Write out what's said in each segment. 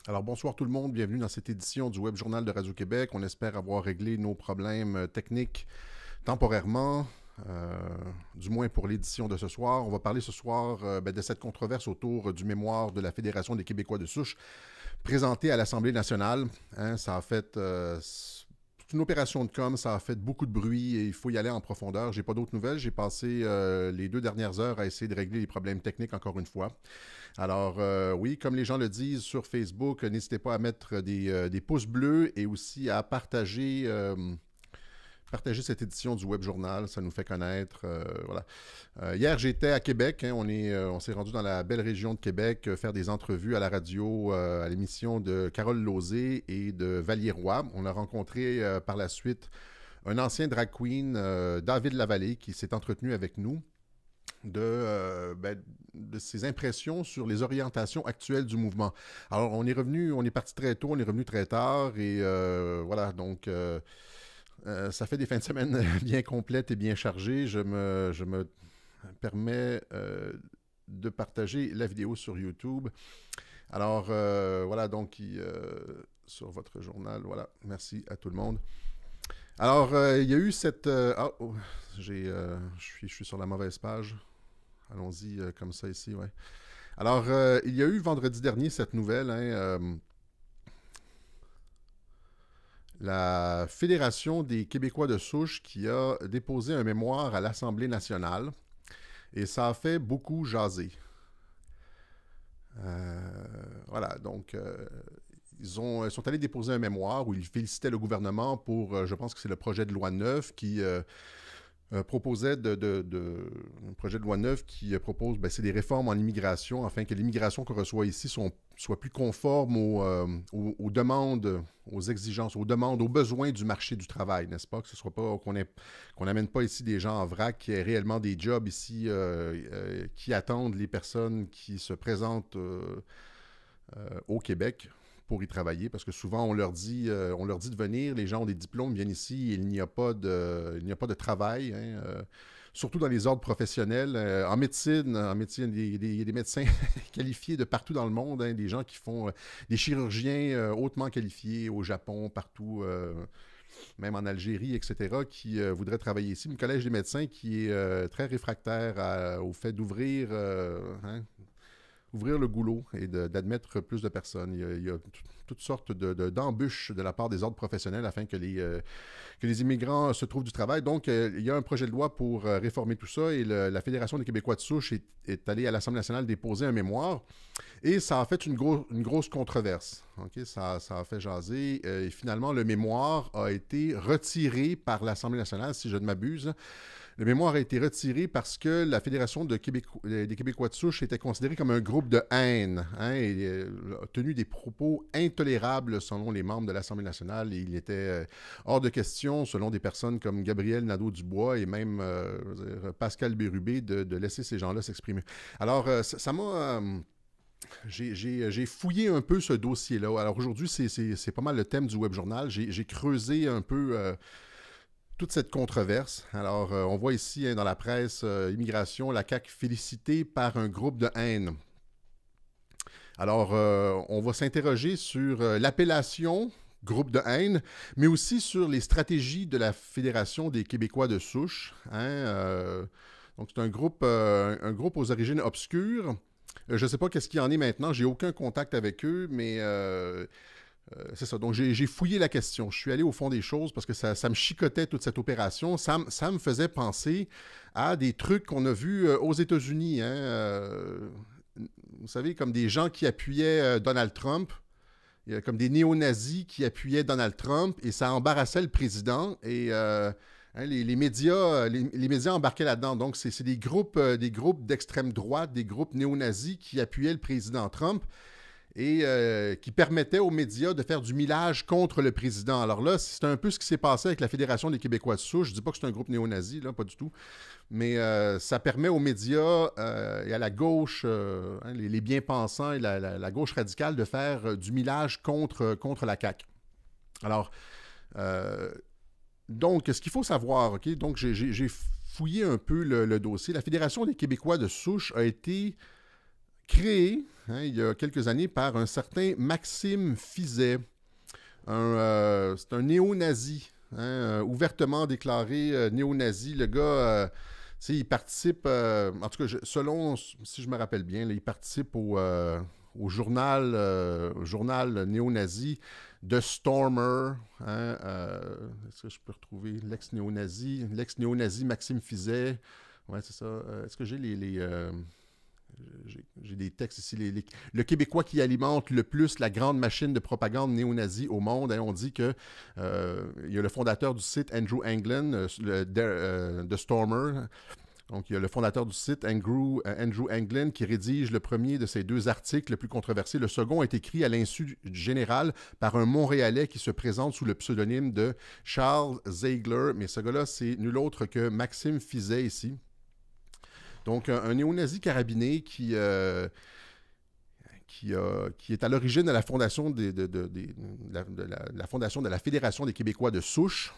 Alors bonsoir tout le monde, bienvenue dans cette édition du Web Journal de Radio-Québec. On espère avoir réglé nos problèmes techniques temporairement, du moins pour l'édition de ce soir. On va parler ce soir de cette controverse autour du mémoire de la Fédération des Québécois de souche présenté à l'Assemblée nationale. Hein, ça a fait... c'est une opération de com, ça a fait beaucoup de bruit et il faut y aller en profondeur. J'ai pas d'autres nouvelles. J'ai passé les 2 dernières heures à essayer de régler les problèmes techniques encore une fois. Alors oui, comme les gens le disent sur Facebook, n'hésitez pas à mettre des pouces bleus et aussi à partager cette édition du Web Journal, ça nous fait connaître. Voilà. Hier, j'étais à Québec. Hein, on s'est rendu dans la belle région de Québec faire des entrevues à la radio, à l'émission de Carole Lauzé et de Valier-Roy. On a rencontré par la suite un ancien drag queen, David Lavallée, qui s'est entretenu avec nous de ses impressions sur les orientations actuelles du mouvement. Alors, on est parti très tôt, on est revenu très tard, et voilà, donc ça fait des fins de semaine bien complètes et bien chargées. Je me permets de partager la vidéo sur YouTube. Alors, voilà, donc, sur votre journal, voilà, merci à tout le monde. Alors, il y a eu cette... je suis sur la mauvaise page. Allons-y comme ça ici, ouais. Alors, il y a eu vendredi dernier cette nouvelle, hein, la Fédération des Québécois de souche qui a déposé un mémoire à l'Assemblée nationale et ça a fait beaucoup jaser. Voilà, donc ils sont allés déposer un mémoire où ils félicitaient le gouvernement pour, je pense que c'est le projet de loi 9 qui proposait un projet de loi 9 qui propose, c'est des réformes en immigration afin que l'immigration qu'on reçoit ici soit plus conforme aux demandes, aux exigences, aux demandes, aux besoins du marché du travail, n'est-ce pas? Que ce soit pas qu'on n'amène pas ici des gens en vrac, qui aient réellement des jobs ici qui attendent les personnes qui se présentent au Québec pour y travailler, parce que souvent on leur dit de venir, les gens ont des diplômes, viennent ici, et il n'y a pas de travail, hein, surtout dans les ordres professionnels. En médecine, il y a des médecins qualifiés de partout dans le monde, hein, des gens qui font des chirurgiens hautement qualifiés au Japon, partout, même en Algérie, etc., qui voudraient travailler ici. Le Collège des médecins qui est très réfractaire au fait d'ouvrir... ouvrir le goulot et d'admettre plus de personnes. Il y a toutes sortes d'embûches de la part des ordres professionnels afin que les immigrants se trouvent du travail. Donc, il y a un projet de loi pour réformer tout ça et la Fédération des Québécois de souche est allée à l'Assemblée nationale déposer un mémoire et ça a fait une grosse controverse. Okay? Ça a fait jaser et finalement, le mémoire a été retiré par l'Assemblée nationale, si je ne m'abuse. Le mémoire a été retiré parce que la Fédération des Québécois de souche était considérée comme un groupe de haine, hein, et a tenu des propos intolérables selon les membres de l'Assemblée nationale. Et il était hors de question, selon des personnes comme Gabriel Nadeau-Dubois et même Pascal Bérubé, de laisser ces gens-là s'exprimer. Alors, ça m'a... j'ai fouillé un peu ce dossier-là. Alors aujourd'hui, c'est pas mal le thème du Web Journal. J'ai creusé un peu... toute cette controverse. Alors, on voit ici hein, dans la presse immigration, la CAQ félicitée par un groupe de haine. Alors, on va s'interroger sur l'appellation groupe de haine, mais aussi sur les stratégies de la Fédération des Québécois de souche. Hein, donc, c'est un groupe aux origines obscures. Je ne sais pas qu'est-ce qu'il y en est maintenant. J'ai aucun contact avec eux, mais... c'est ça. Donc, j'ai fouillé la question. Je suis allé au fond des choses parce que ça me chicotait toute cette opération. Ça me faisait penser à des trucs qu'on a vus aux États-Unis. Hein, vous savez, comme des gens qui appuyaient Donald Trump, comme des néo-nazis qui appuyaient Donald Trump, et ça embarrassait le président. Et hein, les médias embarquaient là-dedans. Donc, c'est des groupes d'extrême droite, des groupes néo-nazis qui appuyaient le président Trump et qui permettait aux médias de faire du millage contre le président. Alors là, c'est un peu ce qui s'est passé avec la Fédération des Québécois de souche. Je ne dis pas que c'est un groupe néo-nazi, là, pas du tout, mais ça permet aux médias et à la gauche, hein, les bien-pensants et la gauche radicale de faire du millage contre la CAQ. Alors, donc, ce qu'il faut savoir, OK, donc j'ai fouillé un peu le dossier. La Fédération des Québécois de souche a été créé il y a quelques années par un certain Maxime Fizet. C'est un néo-nazi, ouvertement déclaré néo-nazi. Le gars, il participe, en tout cas, selon, si je me rappelle bien, là, il participe au journal néo-nazi de Stormer. Est-ce que je peux retrouver l'ex-néo-nazi Maxime Fizet? Ouais, c'est ça. Est-ce que j'ai j'ai des textes ici. Le Québécois qui alimente le plus la grande machine de propagande néo-nazie au monde. On dit que il y a le fondateur du site, Andrew Anglin, de Stormer. Donc, il y a le fondateur du site, Andrew Anglin, qui rédige le premier de ces 2 articles les plus controversés. Le second est écrit à l'insu général par un Montréalais qui se présente sous le pseudonyme de Charles Ziegler. Mais ce gars-là, c'est nul autre que Maxime Fizet ici. Donc, un néo-nazi carabiné qui est à l'origine de la fondation la fondation de la Fédération des Québécois de souche,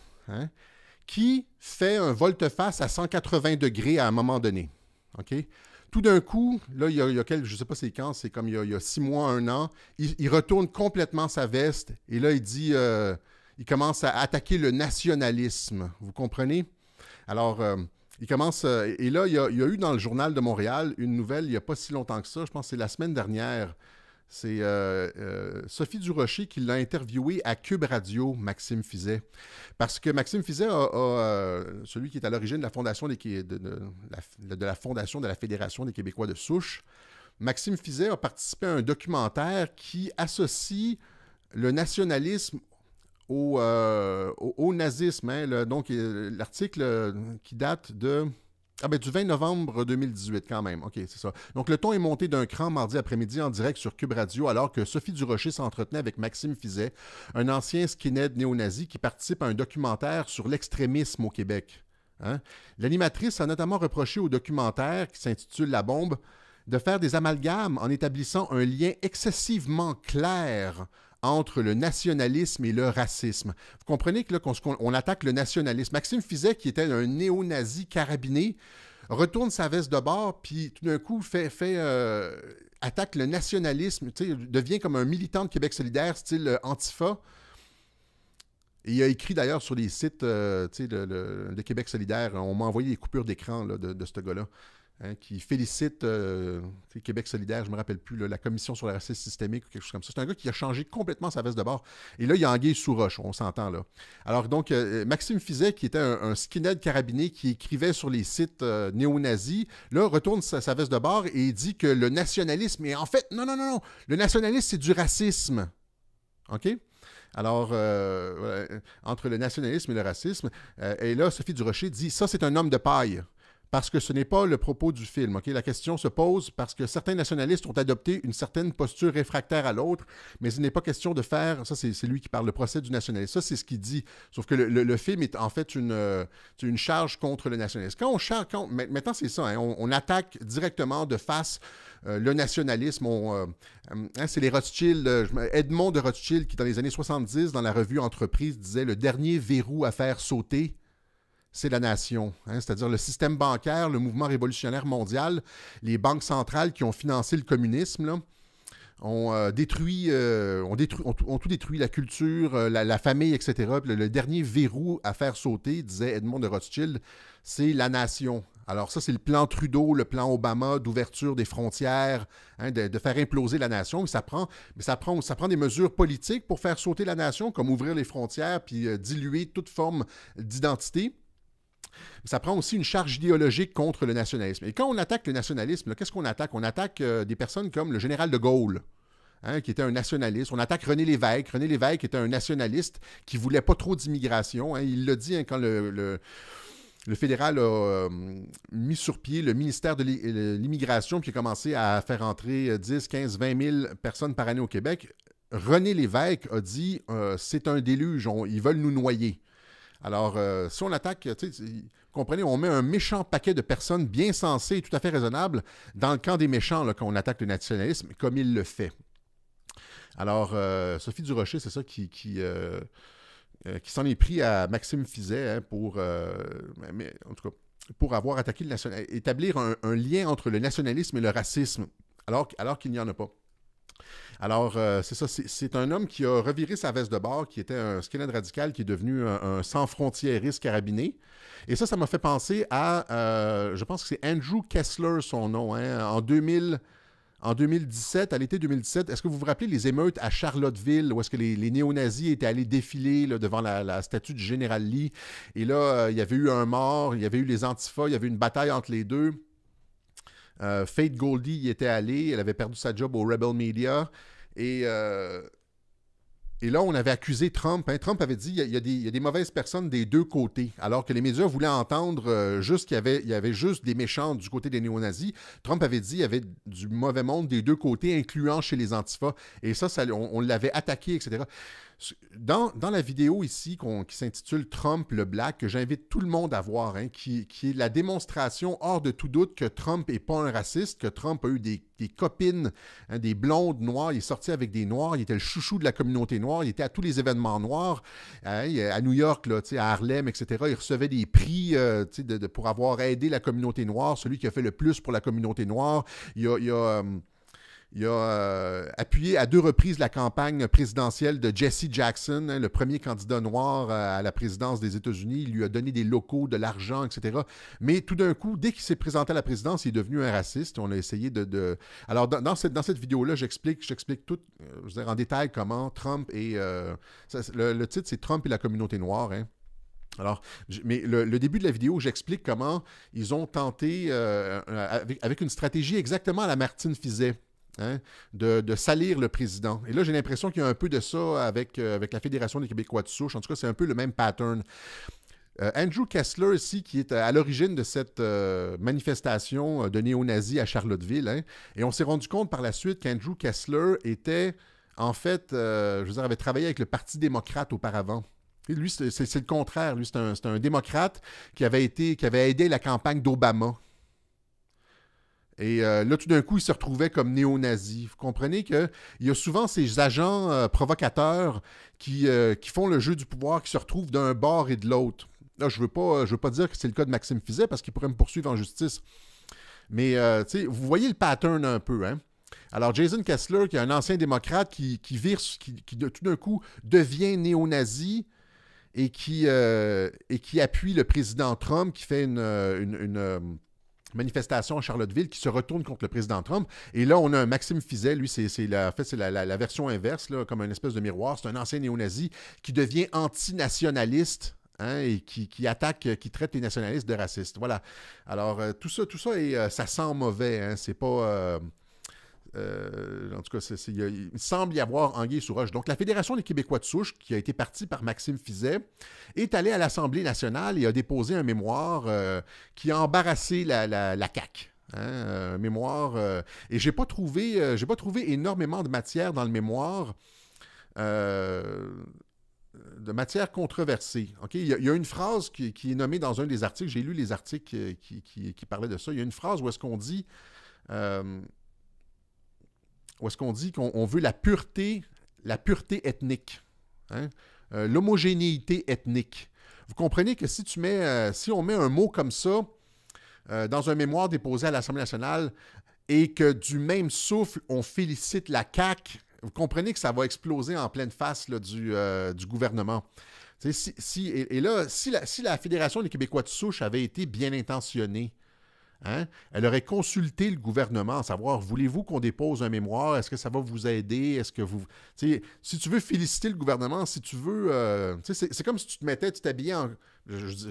qui fait un volte-face à 180 degrés à un moment donné. OK? Tout d'un coup, là, il y a quelques, je ne sais pas c'est quand, c'est comme il y a 6 mois, 1 an, il retourne complètement sa veste et là, il dit, il commence à attaquer le nationalisme. Vous comprenez? Alors, il commence, et là, il y a eu dans le Journal de Montréal une nouvelle, il n'y a pas si longtemps que ça, je pense que c'est la semaine dernière. C'est Sophie Durocher qui l'a interviewé à Cube Radio, Maxime Fizet. Parce que Maxime Fizet, celui qui est à l'origine de la fondation de la fondation de la Fédération des Québécois de souche, Maxime Fizet a participé à un documentaire qui associe le nationalisme au nazisme. Donc, l'article qui date du 20 novembre 2018 quand même. OK, c'est ça. Donc, le ton est monté d'un cran mardi après-midi en direct sur Cube Radio alors que Sophie Durocher s'entretenait avec Maxime Fizet, un ancien skinhead néo-nazi qui participe à un documentaire sur l'extrémisme au Québec. L'animatrice a notamment reproché au documentaire qui s'intitule « La bombe » de faire des amalgames en établissant un lien excessivement clair entre le nationalisme et le racisme. Vous comprenez que là, qu'on attaque le nationalisme. Maxime Fizet, qui était un néo-nazi carabiné, retourne sa veste de bord, puis tout d'un coup attaque le nationalisme, devient comme un militant de Québec solidaire, style Antifa. Et il a écrit d'ailleurs sur les sites de Québec solidaire. On m'a envoyé des coupures d'écran là, de ce gars-là. Qui félicite Québec solidaire, je ne me rappelle plus, la commission sur le racisme systémique ou quelque chose comme ça. C'est un gars qui a changé complètement sa veste de bord. Et là, il y a anguille sous roche, on s'entend là. Alors donc, Maxime Fizet, qui était un skinhead carabiné qui écrivait sur les sites néo-nazis, là, retourne sa veste de bord et dit que le nationalisme est en fait... Non, le nationalisme, c'est du racisme. OK? Alors, entre le nationalisme et le racisme, et là, Sophie Durocher dit « Ça, c'est un homme de paille ». Parce que ce n'est pas le propos du film. Okay? La question se pose parce que certains nationalistes ont adopté une certaine posture réfractaire à l'autre, mais il n'est pas question de faire... Ça, c'est lui qui parle, le procès du nationalisme. Ça, c'est ce qu'il dit. Sauf que le film est en fait une charge contre le nationalisme. Maintenant, c'est ça. On attaque directement de face le nationalisme. C'est les Rothschild. Edmond de Rothschild, qui dans les années 70, dans la revue Entreprise, disait « Le dernier verrou à faire sauter ». C'est la nation, c'est-à-dire le système bancaire, le mouvement révolutionnaire mondial, les banques centrales qui ont financé le communisme, là, ont tout détruit, la culture, la famille, etc. Puis le dernier verrou à faire sauter, disait Edmond de Rothschild, c'est la nation. Alors ça, c'est le plan Trudeau, le plan Obama d'ouverture des frontières, de faire imploser la nation. Mais ça prend des mesures politiques pour faire sauter la nation, comme ouvrir les frontières puis diluer toute forme d'identité. Ça prend aussi une charge idéologique contre le nationalisme. Et quand on attaque le nationalisme, qu'est-ce qu'on attaque? On attaque des personnes comme le général de Gaulle, qui était un nationaliste. On attaque René Lévesque. René Lévesque était un nationaliste qui ne voulait pas trop d'immigration. Il l'a dit quand le fédéral a mis sur pied le ministère de l'immigration puis a commencé à faire entrer 10, 15, 20 000 personnes par année au Québec. René Lévesque a dit c'est un déluge, ils veulent nous noyer. Alors, si on attaque, comprenez, on met un méchant paquet de personnes bien sensées et tout à fait raisonnables dans le camp des méchants là, quand on attaque le nationalisme, comme il le fait. Alors, Sophie Durocher, c'est ça qui s'en est pris à Maxime Fizet pour avoir attaqué le nationalisme, établir un lien entre le nationalisme et le racisme alors qu'il n'y en a pas. Alors, c'est ça, c'est un homme qui a reviré sa veste de bord, qui était un skinhead radical, qui est devenu un sans-frontiériste carabiné. Et ça m'a fait penser à, je pense que c'est Andrew Kessler, son nom, hein, en 2017, à l'été 2017, est-ce que vous vous rappelez les émeutes à Charlottesville, où est-ce que les néo-nazis étaient allés défiler là, devant la statue du général Lee, et là, il y avait eu un mort, il y avait eu les Antifas, il y avait eu une bataille entre les deux. Faith Goldie y était allée, elle avait perdu sa job au Rebel Media, et là, on avait accusé Trump. Hein. Trump avait dit qu'il y a des mauvaises personnes des deux côtés, alors que les médias voulaient entendre juste qu'il y avait juste des méchants du côté des néo-nazis. Trump avait dit qu'il y avait du mauvais monde des deux côtés, incluant chez les Antifas. Et ça on l'avait attaqué, etc. Dans la vidéo ici, qui s'intitule Trump le Black, que j'invite tout le monde à voir, hein, qui est la démonstration hors de tout doute que Trump n'est pas un raciste, que Trump a eu des copines, hein, des blondes noires, il est sorti avec des noirs, il était le chouchou de la communauté noire, il était à tous les événements noirs, hein, à New York, là, à Harlem, etc. Il recevait des prix pour avoir aidé la communauté noire, celui qui a fait le plus pour la communauté noire. Il a appuyé à 2 reprises la campagne présidentielle de Jesse Jackson, hein, le premier candidat noir à la présidence des États-Unis. Il lui a donné des locaux, de l'argent, etc. Mais tout d'un coup, dès qu'il s'est présenté à la présidence, il est devenu un raciste. On a essayé de... Alors, dans cette vidéo-là, j'explique tout, je veux dire, en détail comment Trump et... le titre, c'est Trump et la communauté noire, hein. Alors, mais le début de la vidéo, j'explique comment ils ont tenté, avec une stratégie exactement à la Martine Fizet, hein, de salir le président. Et là, j'ai l'impression qu'il y a un peu de ça avec la Fédération des Québécois de souche. En tout cas, c'est un peu le même pattern. Andrew Kessler, ici, qui est à l'origine de cette manifestation de néo-nazis à Charlottesville, hein, et on s'est rendu compte par la suite qu'Andrew Kessler était, en fait, je veux dire, avait travaillé avec le Parti démocrate auparavant. Et lui, c'est le contraire. Lui, c'est un démocrate qui avait aidé la campagne d'Obama. Et là, tout d'un coup, il se retrouvait comme néo-nazi. Vous comprenez qu'il y a souvent ces agents provocateurs qui font le jeu du pouvoir, qui se retrouvent d'un bord et de l'autre. Là, je veux pas dire que c'est le cas de Maxime Fizet, parce qu'il pourrait me poursuivre en justice. Mais, vous voyez le pattern un peu, hein? Alors, Jason Kessler, qui est un ancien démocrate qui tout d'un coup devient néo-nazi et qui appuie le président Trump, qui fait une manifestation à Charlottesville, qui se retourne contre le président Trump. Et là, on a un Maxime Fizet, lui, c'est la version inverse, là, comme une espèce de miroir. C'est un ancien néo-nazi qui devient antinationaliste, hein, et qui attaque, qui traite les nationalistes de racistes. Voilà. Alors, tout ça, et ça sent mauvais. Hein, c'est pas... en tout cas, il semble y avoir anguille sous roche. Donc, la Fédération des Québécois de souche, qui a été partie par Maxime Fizet, est allée à l'Assemblée nationale et a déposé un mémoire qui a embarrassé la CAQ. Hein, un mémoire... et j'ai pas trouvé énormément de matière dans le mémoire, de matière controversée. Okay? Il y a une phrase qui est nommée dans un des articles. J'ai lu les articles qui parlaient de ça. Il y a une phrase où est-ce qu'on dit... où est-ce qu'on dit qu'on veut la pureté ethnique, hein? L'homogénéité ethnique. Vous comprenez que si on met un mot comme ça dans un mémoire déposé à l'Assemblée nationale et que du même souffle, on félicite la CAQ, vous comprenez que ça va exploser en pleine face là, du gouvernement. Et là, si la Fédération des Québécois de souche avait été bien intentionnée, hein, elle aurait consulté le gouvernement à savoir, voulez-vous qu'on dépose un mémoire? Est-ce que ça va vous aider? Est-ce que vous... Si tu veux féliciter le gouvernement, si tu veux... c'est comme si tu t'habillais en...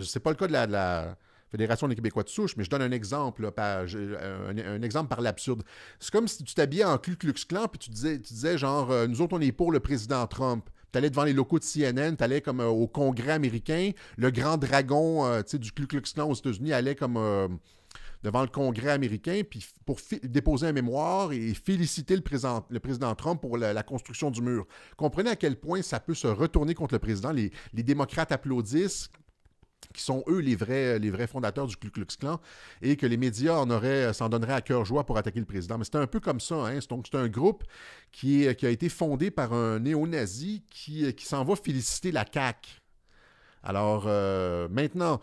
C'est pas le cas de la Fédération des Québécois de souche, mais je donne un exemple, là, un exemple par l'absurde. C'est comme si tu t'habillais en Ku Klux Klan, puis tu disais genre, nous autres, on est pour le président Trump. Tu allais devant les locaux de CNN, tu allais comme au Congrès américain, le grand dragon du Ku Klux Klan aux États-Unis allait comme... devant le Congrès américain, puis pour déposer un mémoire et féliciter le président Trump pour la construction du mur. Comprenez à quel point ça peut se retourner contre le président. Les démocrates applaudissent, qui sont eux les vrais fondateurs du Ku Klux Klan, et que les médias s'en donneraient à cœur joie pour attaquer le président. Mais c'est un peu comme ça. Hein? Donc, c'est un groupe qui a été fondé par un néo-nazi qui s'en va féliciter la CAQ. Alors, maintenant...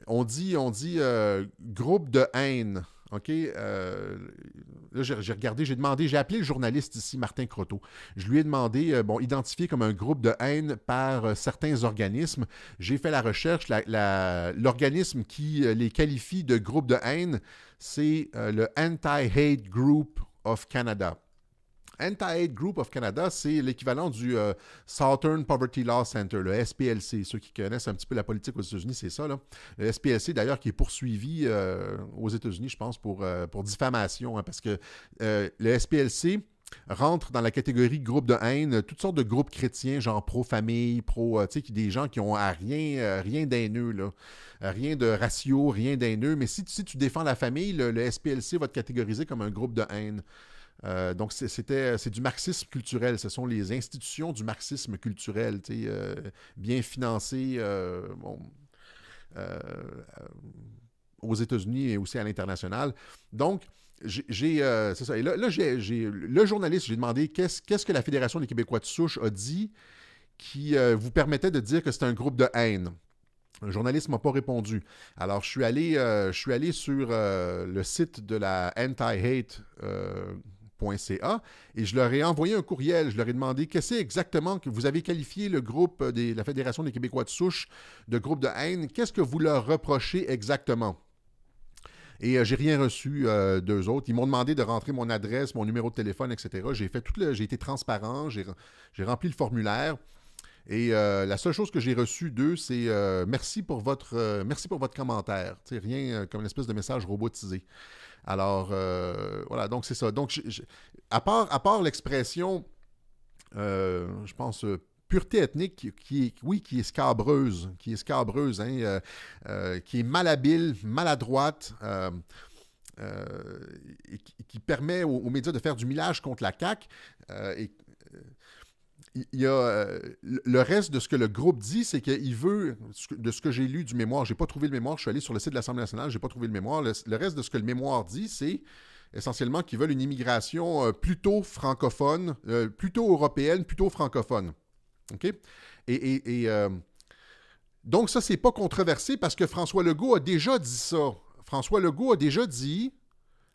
on dit groupe de haine. OK? Là, j'ai regardé, j'ai demandé, j'ai appelé le journaliste ici, Martin Croteau. Je lui ai demandé, bon, identifié comme un groupe de haine par certains organismes. J'ai fait la recherche. L'organisme qui les qualifie de groupe de haine, c'est le Anti-Hate Group of Canada. Anti-Hate Group of Canada, c'est l'équivalent du Southern Poverty Law Center, le SPLC. Ceux qui connaissent un petit peu la politique aux États-Unis, c'est ça, là. Le SPLC, d'ailleurs, qui est poursuivi aux États-Unis, je pense, pour diffamation, hein, parce que le SPLC rentre dans la catégorie groupe de haine, toutes sortes de groupes chrétiens, genre pro-famille, tu sais, des gens qui ont rien d'haineux, là. Rien de ratio, rien d'haineux. Mais si tu défends la famille, le SPLC va te catégoriser comme un groupe de haine. Donc, c'est du marxisme culturel. Ce sont les institutions du marxisme culturel, bien financées aux États-Unis et aussi à l'international. Donc, c'est ça. Et là, le journaliste, j'ai demandé qu'est-ce que la Fédération des Québécois de souche a dit qui vous permettait de dire que c'est un groupe de haine. Le journaliste ne m'a pas répondu. Alors, je suis allé sur le site de la anti-hate.ca et je leur ai envoyé un courriel. Je leur ai demandé qu'est-ce que c'est exactement que vous avez qualifié le groupe de la Fédération des Québécois de souche de groupe de haine. Qu'est-ce que vous leur reprochez exactement? Et j'ai rien reçu d'eux autres. Ils m'ont demandé de rentrer mon adresse, mon numéro de téléphone, etc. J'ai été transparent, j'ai rempli le formulaire. Et la seule chose que j'ai reçue d'eux, c'est merci pour votre commentaire. T'sais, rien comme une espèce de message robotisé. Alors, voilà, donc c'est ça. Donc, à part l'expression, je pense, pureté ethnique, qui est scabreuse, hein, qui est malhabile, maladroite, et qui permet aux médias de faire du millage contre la CAQ. Il y a le reste de ce que le groupe dit, c'est qu'il veut, de ce que j'ai lu du mémoire, j'ai pas trouvé le mémoire, je suis allé sur le site de l'Assemblée nationale, j'ai pas trouvé le mémoire. Le reste de ce que le mémoire dit, c'est essentiellement qu'ils veulent une immigration plutôt francophone, plutôt européenne, plutôt francophone. OK? Donc ça, c'est pas controversé parce que François Legault a déjà dit ça. François Legault a déjà dit,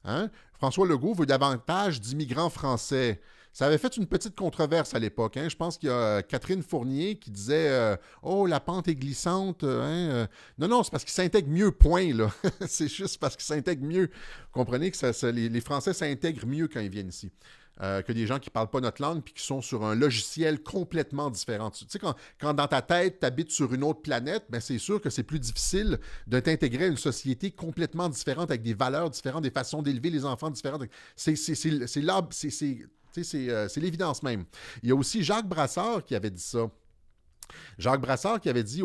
hein, François Legault veut davantage d'immigrants français. Ça avait fait une petite controverse à l'époque. Hein. Je pense qu'il y a Catherine Fournier qui disait oh, la pente est glissante. Non, c'est parce qu'ils s'intègrent mieux, point. Là. C'est juste parce qu'ils s'intègrent mieux. Vous comprenez que les Français s'intègrent mieux quand ils viennent ici. Que des gens qui ne parlent pas notre langue puis qui sont sur un logiciel complètement différent. Tu sais, quand dans ta tête, tu habites sur une autre planète, ben c'est sûr que c'est plus difficile de t'intégrer à une société complètement différente, avec des valeurs différentes, des façons d'élever les enfants différentes. C'est l'évidence même. Il y a aussi Jacques Brassard qui avait dit ça. Jacques Brassard qui avait dit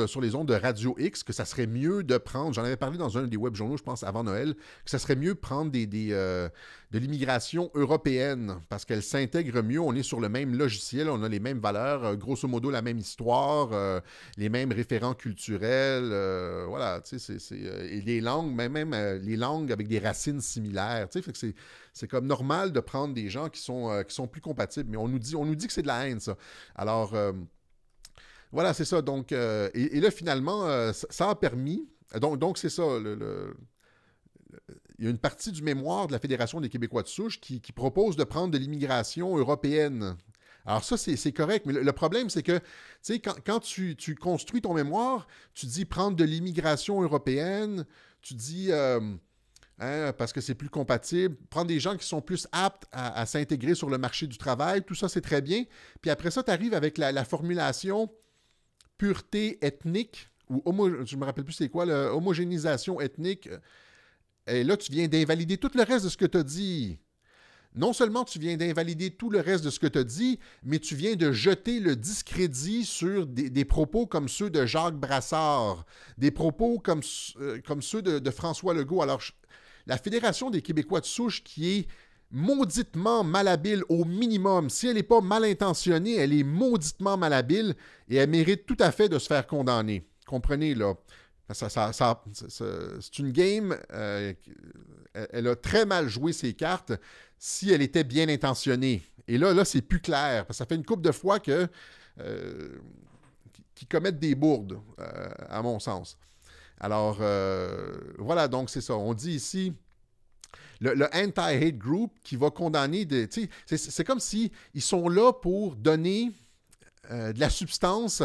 sur les ondes de Radio X que ça serait mieux de prendre, j'en avais parlé dans un des web journaux, je pense, avant Noël, que ça serait mieux de prendre de l'immigration européenne parce qu'elle s'intègre mieux, on est sur le même logiciel, on a les mêmes valeurs, grosso modo la même histoire, les mêmes référents culturels, voilà, tu sais, et les langues, même les langues avec des racines similaires, tu sais, fait que c'est comme normal de prendre des gens qui sont plus compatibles, mais on nous dit que c'est de la haine, ça. Alors, voilà, c'est ça. Donc, et là, finalement, ça a permis. Donc c'est ça. Il y a une partie du mémoire de la Fédération des Québécois de souche qui propose de prendre de l'immigration européenne. Alors ça, c'est correct, mais le problème, c'est que, tu sais, quand tu construis ton mémoire, tu dis prendre de l'immigration européenne, tu dis, parce que c'est plus compatible, prendre des gens qui sont plus aptes à s'intégrer sur le marché du travail, tout ça, c'est très bien. Puis après ça, tu arrives avec la formulation pureté ethnique, ou je me rappelle plus c'est quoi, homogénéisation ethnique, et là, tu viens d'invalider tout le reste de ce que tu as dit. Non seulement tu viens d'invalider tout le reste de ce que tu as dit, mais tu viens de jeter le discrédit sur des propos comme ceux de Jacques Brassard, des propos comme ceux de François Legault. Alors, la Fédération des Québécois de souche qui est mauditement malhabile au minimum. Si elle n'est pas mal intentionnée, elle est mauditement malhabile et elle mérite tout à fait de se faire condamner. Comprenez, là. C'est une game, elle a très mal joué ses cartes si elle était bien intentionnée. Et là c'est plus clair, parce que ça fait une couple de fois qu'ils commettent des bourdes, à mon sens. Alors, voilà, donc c'est ça. On dit ici le anti-hate group qui va condamner c'est comme si ils sont là pour donner de la substance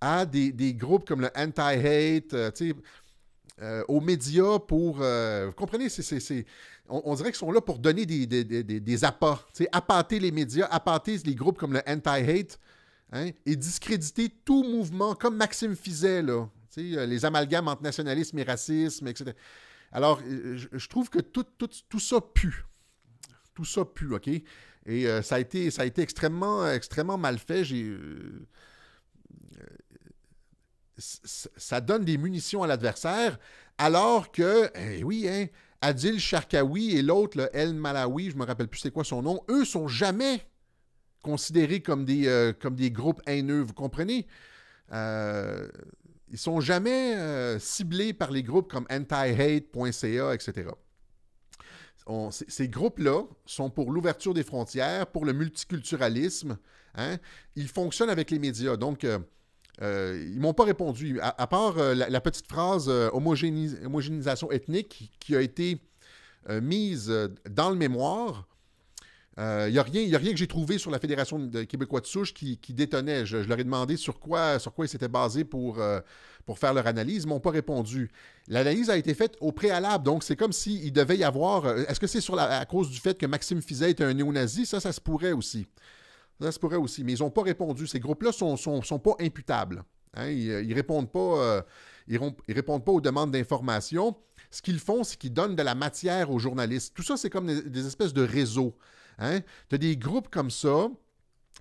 à des groupes comme le anti-hate, aux médias pour... vous comprenez? On dirait qu'ils sont là pour donner des appâts, appâter les médias, appâter les groupes comme le anti-hate, hein, et discréditer tout mouvement, comme Maxime Fizet, là, les amalgames entre nationalisme et racisme, etc. Alors, je trouve que tout ça pue. Tout ça pue, OK? Et ça a été extrêmement, extrêmement mal fait. Ça donne des munitions à l'adversaire, alors que, oui, hein, Adil Sharkawi et l'autre, le El Malawi, je ne me rappelle plus c'est quoi son nom, eux sont jamais considérés comme des groupes haineux, vous comprenez? Ils sont jamais ciblés par les groupes comme antihate.ca, etc. Ces groupes-là sont pour l'ouverture des frontières, pour le multiculturalisme. Hein? Ils fonctionnent avec les médias. Donc, ils ne m'ont pas répondu. À part la petite phrase homogénéisation ethnique qui a été mise dans le mémoire, il n'y a rien que j'ai trouvé sur la Fédération de Québécois de souche qui détonnait. Je leur ai demandé sur quoi ils s'étaient basés pour faire leur analyse. Ils ne m'ont pas répondu. L'analyse a été faite au préalable. Donc, c'est comme s'il devait y avoir... Est-ce que c'est à cause du fait que Maxime Fizet est un néo-nazi? Ça se pourrait aussi. Ça se pourrait aussi. Mais ils n'ont pas répondu. Ces groupes-là ne sont pas imputables. Hein? Ils ne répondent pas... Ils répondent pas aux demandes d'information. Ce qu'ils font, c'est qu'ils donnent de la matière aux journalistes. Tout ça, c'est comme des espèces de réseaux. Hein? Tu as des groupes comme ça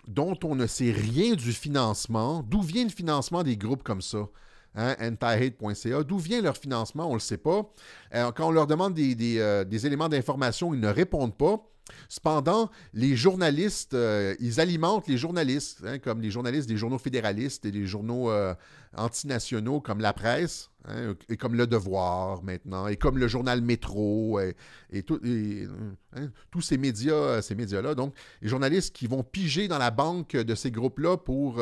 dont on ne sait rien du financement. D'où vient le financement des groupes comme ça? Hein? Antihate.ca. D'où vient leur financement? On ne le sait pas. Quand on leur demande des éléments d'information, ils ne répondent pas. Cependant, les journalistes, ils alimentent les journalistes, hein, comme les journalistes des journaux fédéralistes et des journaux antinationaux comme La Presse, hein, et comme Le Devoir maintenant, et comme le journal Métro, tous ces médias-là. Donc, les journalistes qui vont piger dans la banque de ces groupes-là pour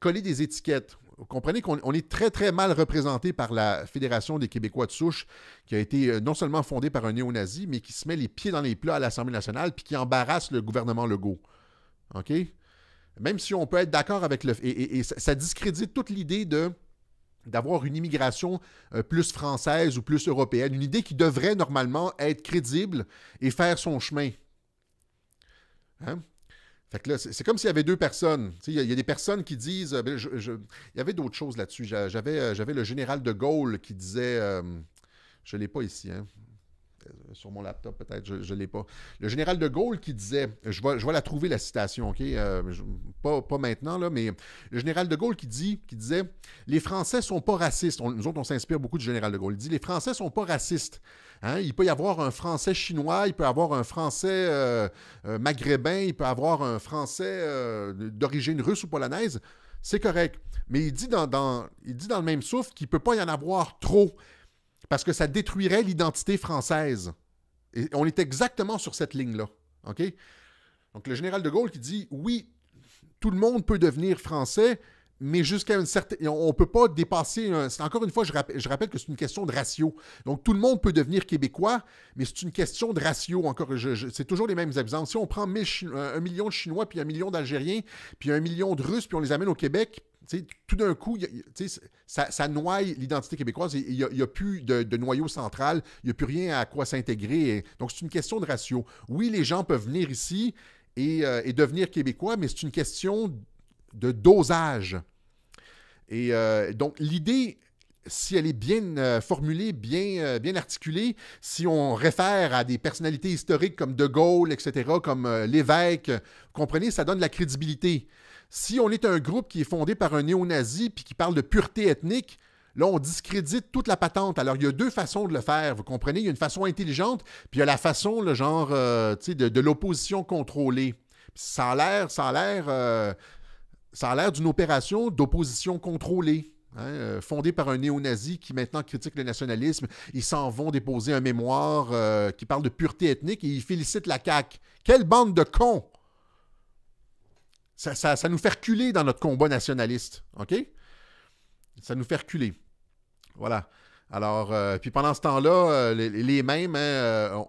coller des étiquettes. Vous comprenez qu'on est très, très mal représenté par la Fédération des Québécois de souche, qui a été non seulement fondée par un néo-nazi, mais qui se met les pieds dans les plats à l'Assemblée nationale puis qui embarrasse le gouvernement Legault. OK? Même si on peut être d'accord avec le... Et ça discrédite toute l'idée d'avoir une immigration plus française ou plus européenne, une idée qui devrait normalement être crédible et faire son chemin. Hein? Fait que là, c'est comme s'il y avait deux personnes. Il y a des personnes qui disent... il y avait d'autres choses là-dessus. J'avais le général de Gaulle qui disait... je ne l'ai pas ici, hein. Sur mon laptop, peut-être, je ne l'ai pas. Le général de Gaulle qui disait... Je vais la trouver, la citation, OK? Pas maintenant, là, mais le général de Gaulle qui disait « Les Français ne sont pas racistes. » Nous autres, on s'inspire beaucoup du général de Gaulle. Il dit « Les Français ne sont pas racistes. » Hein? Il peut y avoir un Français chinois, il peut y avoir un Français maghrébin, il peut y avoir un Français d'origine russe ou polonaise. C'est correct. Mais il dit dans le même souffle qu'il ne peut pas y en avoir trop parce que ça détruirait l'identité française. Et on est exactement sur cette ligne-là. OK? Donc, le général de Gaulle qui dit « Oui, tout le monde peut devenir français, mais jusqu'à une certaine... On ne peut pas dépasser... Encore une fois, je rappelle que c'est une question de ratio. Donc, tout le monde peut devenir québécois, mais c'est une question de ratio. Encore, c'est toujours les mêmes exemples. Si on prend 1 million de Chinois, puis 1 million d'Algériens, puis 1 million de Russes, puis on les amène au Québec, tout d'un coup, ça noie l'identité québécoise. Il n'y a plus de noyau central. Il n'y a plus rien à quoi s'intégrer. Donc, c'est une question de ratio. Oui, les gens peuvent venir ici et devenir québécois, mais c'est une question de dosage. Et donc, l'idée, si elle est bien formulée, bien articulée, si on réfère à des personnalités historiques comme De Gaulle, etc., comme l'évêque, vous comprenez, ça donne de la crédibilité. Si on est un groupe qui est fondé par un néo-nazi puis qui parle de pureté ethnique, là, on discrédite toute la patente. Alors, il y a deux façons de le faire, vous comprenez? Il y a une façon intelligente, puis il y a la façon, le genre, de l'opposition contrôlée. Ça a l'air d'une opération d'opposition contrôlée, hein, fondée par un néo-nazi qui maintenant critique le nationalisme. Ils s'en vont déposer un mémoire qui parle de pureté ethnique et ils félicitent la CAQ. Quelle bande de cons! Ça nous fait reculer dans notre combat nationaliste, OK? Ça nous fait reculer. Voilà. Alors, puis pendant ce temps-là, les mêmes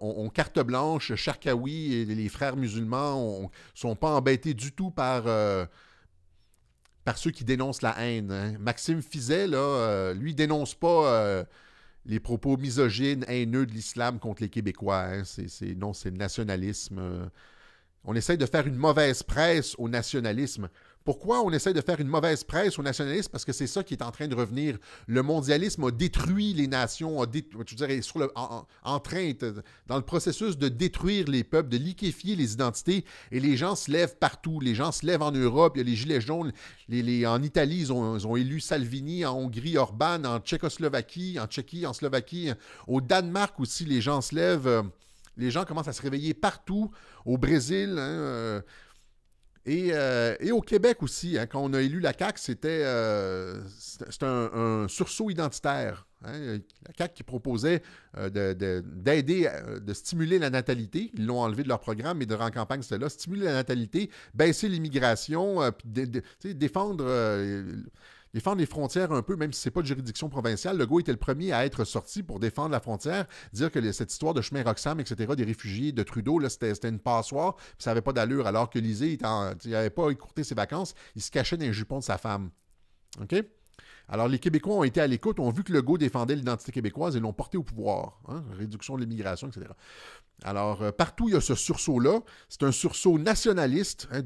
ont carte blanche. Charkaoui et les frères musulmans ne sont pas embêtés du tout par ceux qui dénoncent la haine. Hein. Maxime Fizet, là, lui, dénonce pas les propos misogynes, haineux de l'islam contre les Québécois. Hein. Non, c'est le nationalisme. On essaye de faire une mauvaise presse au nationalisme. Pourquoi on essaie de faire une mauvaise presse au nationalisme? Parce que c'est ça qui est en train de revenir. Le mondialisme a détruit les nations, en train, dans le processus de détruire les peuples, de liquéfier les identités, et les gens se lèvent partout. Les gens se lèvent en Europe, il y a les Gilets jaunes. En Italie, ils ont élu Salvini, en Hongrie, Orban, en Tchécoslovaquie, en Tchéquie, en Slovaquie. Au Danemark aussi, les gens se lèvent. Les gens commencent à se réveiller partout. Au Brésil, hein, et au Québec aussi, hein, quand on a élu la CAQ, c'était un sursaut identitaire. Hein, la CAQ qui proposait d'aider, de stimuler la natalité. Ils l'ont enlevé de leur programme, mais de en campagne, c'était là. Stimuler la natalité, baisser l'immigration, puis défendre les frontières un peu, même si ce n'est pas de juridiction provinciale. Legault était le premier à être sorti pour défendre la frontière, dire que cette histoire de chemin Roxham, etc., des réfugiés de Trudeau, là, c'était une passoire, puis ça n'avait pas d'allure, alors que Lisée, il n'avait pas écourté ses vacances, il se cachait dans les jupons de sa femme. OK? Alors, les Québécois ont été à l'écoute, ont vu que Legault défendait l'identité québécoise et l'ont porté au pouvoir. Hein? Réduction de l'immigration, etc. Alors, partout, il y a ce sursaut-là. C'est un sursaut nationaliste. Hein,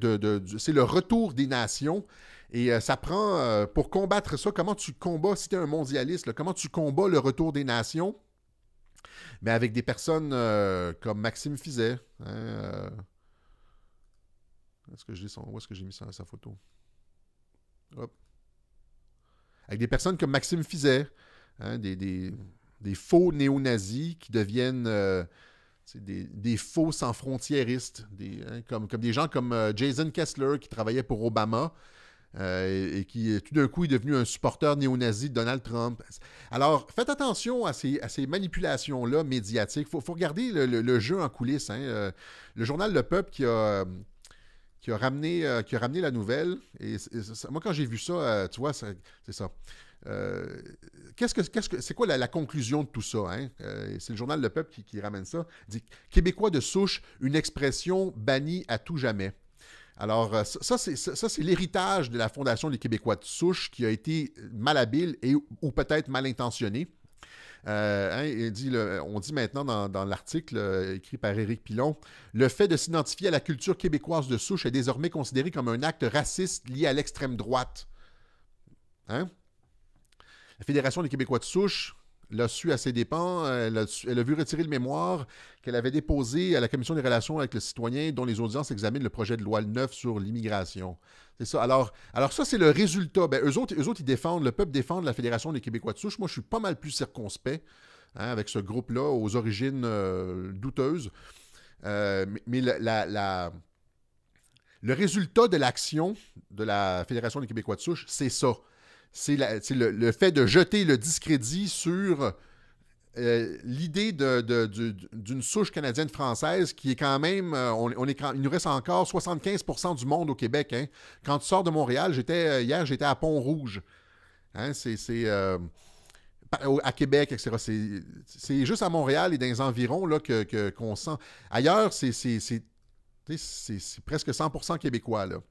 c'est le retour des nations. Et ça prend, pour combattre ça, comment tu combats, si tu es un mondialiste, là, comment tu combats le retour des nations? Mais avec des personnes comme Maxime Fizet. Hein, où est-ce que j'ai mis sa photo? Hop. Avec des personnes comme Maxime Fizet, hein, des faux néo-nazis qui deviennent des faux sans-frontiéristes, comme des gens comme Jason Kessler qui travaillait pour Obama, et qui, tout d'un coup, est devenu un supporter néo-nazi de Donald Trump. Alors, faites attention à ces manipulations-là médiatiques. Il faut regarder le jeu en coulisses. Hein. Le journal Le Peuple qui a ramené la nouvelle. Et moi, quand j'ai vu ça, tu vois, c'est ça. C'est quoi la conclusion de tout ça? Hein? C'est le journal Le Peuple qui ramène ça. Il dit « Québécois de souche, une expression bannie à tout jamais ». Alors, ça, c'est l'héritage de la Fondation des Québécois de souche qui a été malhabile ou peut-être mal intentionné. On dit maintenant dans l'article écrit par Éric Pilon, le fait de s'identifier à la culture québécoise de souche est désormais considéré comme un acte raciste lié à l'extrême droite. Hein? La Fédération des Québécois de souche l'a su à ses dépens. Elle a vu retirer le mémoire qu'elle avait déposé à la Commission des relations avec le citoyen, dont les audiences examinent le projet de loi 9 sur l'immigration. C'est ça. Alors ça, c'est le résultat. Ben, eux autres, ils défendent, le peuple défend la Fédération des Québécois de souche. Moi, je suis pas mal plus circonspect avec ce groupe-là, aux origines douteuses. Mais le résultat de l'action de la Fédération des Québécois de souche, c'est ça. C'est le fait de jeter le discrédit sur l'idée d'une souche canadienne-française qui est quand même... il nous reste encore 75% du monde au Québec. Hein. Quand tu sors de Montréal, hier, j'étais à Pont-Rouge. Hein, à Québec, etc. C'est juste à Montréal et dans les environs là, qu'on sent. Ailleurs, c'est presque 100% québécois, là.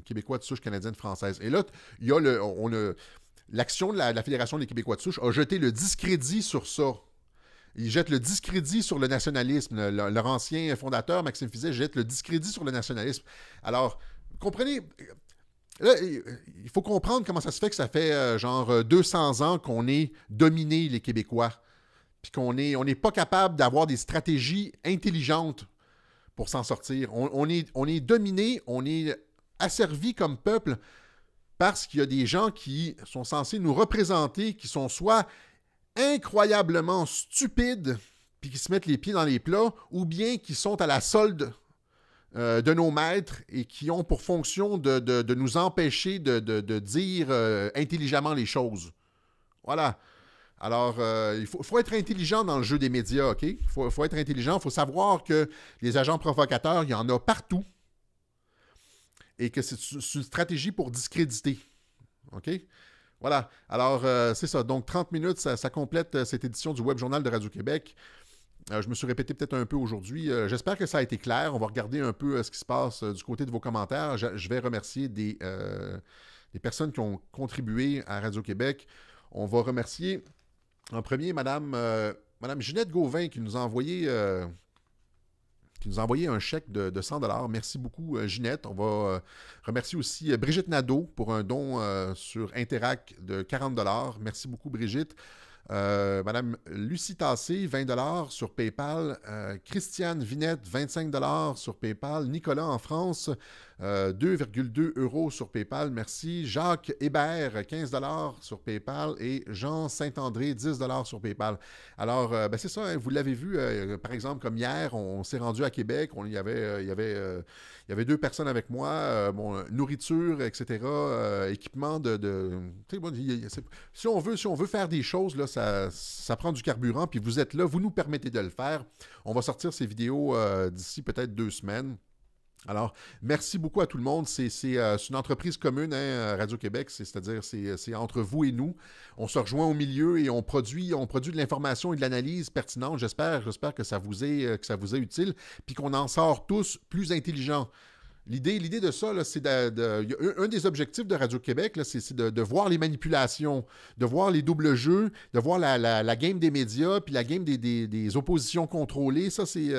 Québécois de souche canadienne-française. Et là, il y a l'action de la Fédération des Québécois de souche a jeté le discrédit sur ça. Il jette le discrédit sur le nationalisme. Leur ancien fondateur, Maxime Fizet, jette le discrédit sur le nationalisme. Alors, comprenez... Là, il faut comprendre comment ça se fait que ça fait genre 200 ans qu'on est dominé, les Québécois. Puis qu'on n'est pas capable d'avoir des stratégies intelligentes pour s'en sortir. On est dominé, on est asservi comme peuple parce qu'il y a des gens qui sont censés nous représenter, qui sont soit incroyablement stupides, puis qui se mettent les pieds dans les plats, ou bien qui sont à la solde de nos maîtres et qui ont pour fonction de nous empêcher de dire intelligemment les choses. Voilà. Alors, il faut être intelligent dans le jeu des médias, OK? Il faut être intelligent, il faut savoir que les agents provocateurs, il y en a partout et que c'est une stratégie pour discréditer, OK? Voilà. Alors, c'est ça. Donc, 30 minutes, ça complète cette édition du Web Journal de Radio-Québec. Je me suis répété peut-être un peu aujourd'hui. J'espère que ça a été clair. On va regarder un peu ce qui se passe du côté de vos commentaires. Je vais remercier des personnes qui ont contribué à Radio-Québec. On va remercier en premier Madame Ginette Gauvin qui nous a envoyé un chèque de 100 $. Merci beaucoup, Ginette. On va remercier aussi Brigitte Nadeau pour un don sur Interac de 40 $. Merci beaucoup, Brigitte. Madame Lucie Tassé, 20 $ sur PayPal. Christiane Vinette, 25 $ sur PayPal. Nicolas en France, 2,2 € sur PayPal. Merci. Jacques Hébert, 15 $ sur PayPal. Et Jean Saint-André, 10 $ sur PayPal. Alors, c'est ça, hein, vous l'avez vu, par exemple, comme hier, on s'est rendu à Québec. Il y avait 2 personnes avec moi, nourriture, etc., équipement si on veut faire des choses, là, ça prend du carburant, puis vous êtes là, vous nous permettez de le faire. On va sortir ces vidéos d'ici peut-être 2 semaines. Alors, merci beaucoup à tout le monde. C'est une entreprise commune, hein, Radio-Québec, c'est-à-dire c'est entre vous et nous. On se rejoint au milieu et on produit de l'information et de l'analyse pertinente. J'espère que ça vous est utile, puis qu'on en sort tous plus intelligents. L'idée de ça, là, c'est un des objectifs de Radio-Québec, là, c'est de voir les manipulations, de voir les doubles jeux, de voir la game des médias, puis la game des oppositions contrôlées. Ça, c'est...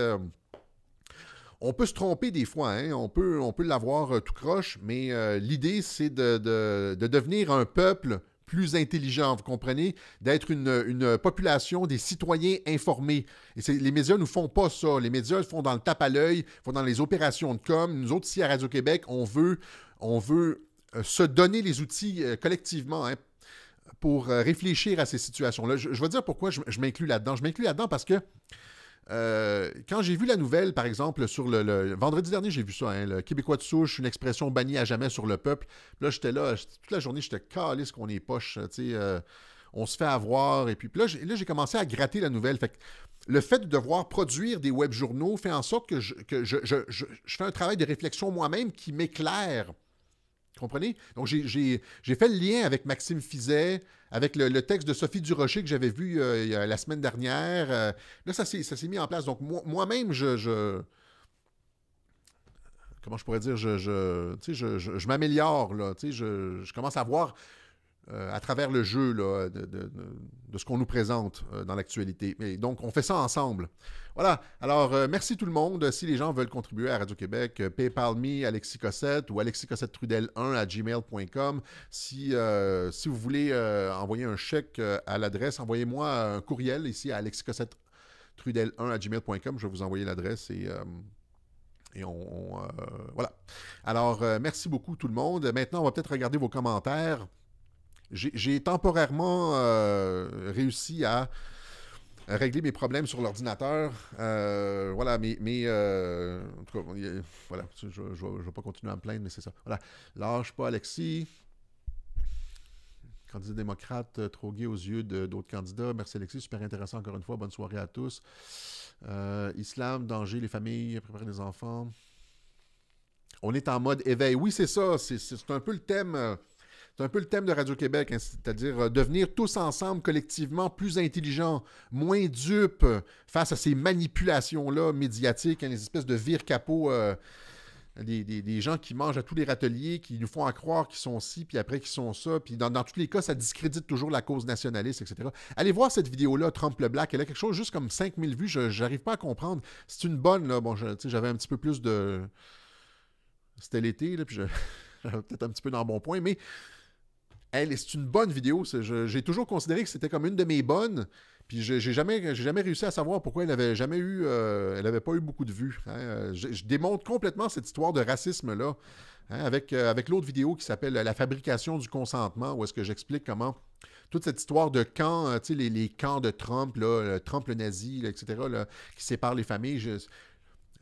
on peut se tromper des fois, hein? On peut l'avoir tout croche, mais l'idée, c'est de devenir un peuple plus intelligent, vous comprenez? D'être une population, des citoyens informés. Et les médias ne nous font pas ça. Les médias le font dans le tape à l'œil, font dans les opérations de com. Nous autres, ici à Radio-Québec, on veut se donner les outils collectivement, hein, pour réfléchir à ces situations-là. Je vais dire pourquoi je m'inclus là-dedans. Je m'inclus là-dedans parce que quand j'ai vu la nouvelle, par exemple, sur le vendredi dernier, j'ai vu ça, hein, le Québécois de souche, une expression bannie à jamais sur le peuple. Là, j'étais là, toute la journée, j'étais calisse qu'on est poche, tu sais, on se fait avoir. Et puis là, j'ai commencé à gratter la nouvelle. Fait que le fait de devoir produire des web journaux fait en sorte que je fais un travail de réflexion moi-même qui m'éclaire. Comprenez? Donc, j'ai fait le lien avec Maxime Fizet, avec le texte de Sophie Durocher que j'avais vu la semaine dernière. Là, ça s'est mis en place. Donc, moi-même, comment je pourrais dire? Je m'améliore, là. Je commence à voir à travers le jeu là, de ce qu'on nous présente dans l'actualité. Et donc, on fait ça ensemble. Voilà. Alors, merci tout le monde. Si les gens veulent contribuer à Radio-Québec, PayPal Me, Alexis Cossette ou alexiscossettetrudel1@gmail.com. Si vous voulez envoyer un chèque à l'adresse, envoyez-moi un courriel ici à alexiscossettetrudel1@gmail.com. Je vais vous envoyer l'adresse et voilà. Alors, merci beaucoup tout le monde. Maintenant, on va peut-être regarder vos commentaires. J'ai temporairement réussi à régler mes problèmes sur l'ordinateur. Voilà, en tout cas, voilà, je ne vais pas continuer à me plaindre, mais c'est ça. Voilà, lâche pas Alexis. Candidat démocrate, trop gay aux yeux d'autres candidats. Merci Alexis, super intéressant encore une fois. Bonne soirée à tous. Islam, danger, les familles, préparer les enfants. On est en mode éveil. Oui, c'est ça. C'est un peu le thème... C'est un peu le thème de Radio-Québec, hein, c'est-à-dire devenir tous ensemble, collectivement, plus intelligents, moins dupes face à ces manipulations-là médiatiques, hein, les espèces de vire-capot, des gens qui mangent à tous les râteliers, qui nous font à croire qu'ils sont ci, puis après qu'ils sont ça, puis dans tous les cas, ça discrédite toujours la cause nationaliste, etc. Allez voir cette vidéo-là, Trump le Black, elle a quelque chose juste comme 5000 vues, je n'arrive pas à comprendre. C'est une bonne, là, bon, j'avais un petit peu plus de... C'était l'été, là, puis j'avais peut-être un petit peu dans le bon point, mais... c'est une bonne vidéo. J'ai toujours considéré que c'était comme une de mes bonnes. Puis j'ai jamais réussi à savoir pourquoi elle n'avait pas eu beaucoup de vues. Hein. Je démontre complètement cette histoire de racisme-là, hein, avec l'autre vidéo qui s'appelle La fabrication du consentement, où est-ce que j'explique comment toute cette histoire de camps, tu sais, les camps de Trump, là, Trump le nazi, là, etc., là, qui séparent les familles.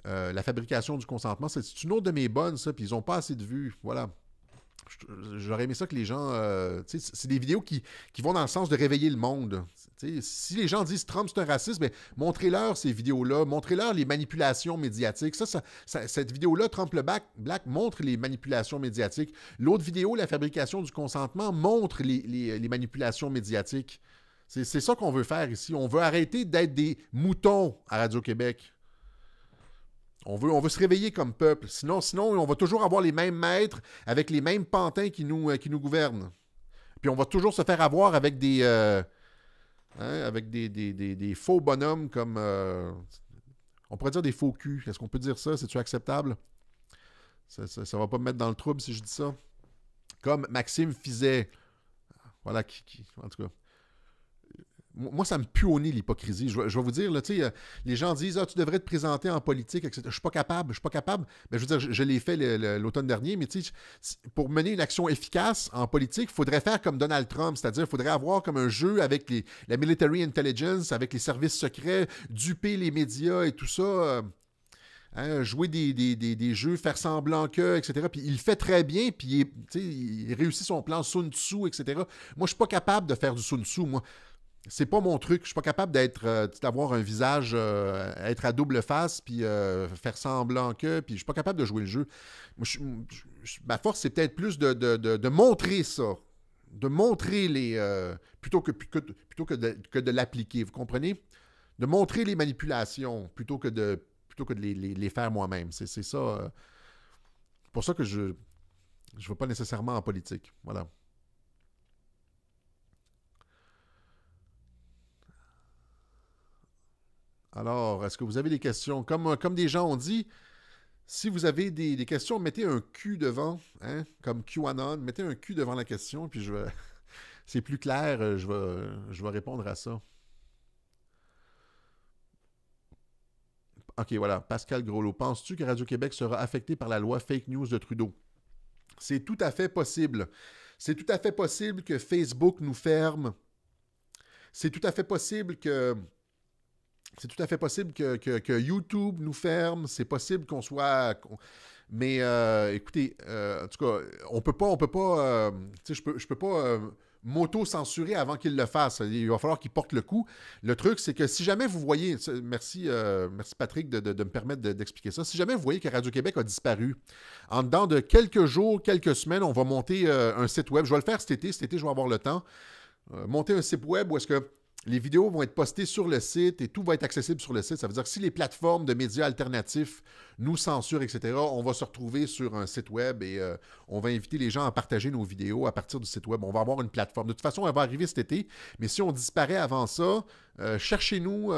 La fabrication du consentement, c'est une autre de mes bonnes, ça, puis ils n'ont pas assez de vues. Voilà. J'aurais aimé ça que les gens... c'est des vidéos qui vont dans le sens de réveiller le monde. Si les gens disent Trump c'est un raciste, ben, montrez-leur ces vidéos-là, montrez-leur les manipulations médiatiques. Cette vidéo-là, Trump le Black, montre les manipulations médiatiques. L'autre vidéo, la fabrication du consentement, montre les manipulations médiatiques. C'est ça qu'on veut faire ici. On veut arrêter d'être des moutons à Radio-Québec. On veut se réveiller comme peuple. Sinon, on va toujours avoir les mêmes maîtres avec les mêmes pantins qui nous gouvernent. Puis on va toujours se faire avoir avec des faux bonhommes comme... on pourrait dire des faux culs. Est-ce qu'on peut dire ça? C'est-tu acceptable? Ça va pas me mettre dans le trouble si je dis ça. Comme Maxime Fizet. Voilà, en tout cas... Moi, ça me pue au nez, l'hypocrisie. Je vais vous dire, là, les gens disent « tu devrais te présenter en politique, etc. » Je suis pas capable. Mais je veux dire, je l'ai fait l'automne dernier, mais pour mener une action efficace en politique, il faudrait faire comme Donald Trump, c'est-à-dire il faudrait avoir comme un jeu avec la military intelligence, avec les services secrets, duper les médias et tout ça, jouer des jeux, faire semblant que, etc. Puis il le fait très bien, puis il réussit son plan Sun Tzu, etc. Moi, je suis pas capable de faire du Sun Tzu, moi. C'est pas mon truc. Je suis pas capable d'avoir un visage, être à double face, puis faire semblant que, puis je suis pas capable de jouer le jeu. Moi, ma force, c'est peut-être plus de montrer ça. De montrer plutôt que de l'appliquer, vous comprenez? De montrer les manipulations plutôt que de les faire moi-même. C'est ça. Pour ça que je ne vais pas nécessairement en politique. Voilà. Alors, est-ce que vous avez des questions? Comme des gens ont dit, si vous avez des questions, mettez un Q devant, comme QAnon, mettez un Q devant la question, puis c'est plus clair, je vais répondre à ça. OK, voilà. Pascal Groslo, penses-tu que Radio-Québec sera affecté par la loi fake news de Trudeau? C'est tout à fait possible. C'est tout à fait possible que Facebook nous ferme. C'est tout à fait possible que YouTube nous ferme. C'est possible qu'on soit... Mais écoutez, en tout cas, on peut pas je peux pas m'auto-censurer avant qu'il le fasse. Il va falloir qu'il porte le coup. Le truc, c'est que si jamais vous voyez... Merci Patrick de me permettre d'expliquer ça. Si jamais vous voyez que Radio-Québec a disparu, en dedans de quelques jours, quelques semaines, on va monter un site web. Je vais le faire cet été. Cet été, je vais avoir le temps. Monter un site web où est-ce que les vidéos vont être postées sur le site et tout va être accessible sur le site. Ça veut dire que si les plateformes de médias alternatifs nous censurent, etc., on va se retrouver sur un site web et on va inviter les gens à partager nos vidéos à partir du site web. On va avoir une plateforme. De toute façon, elle va arriver cet été, mais si on disparaît avant ça, cherchez-nous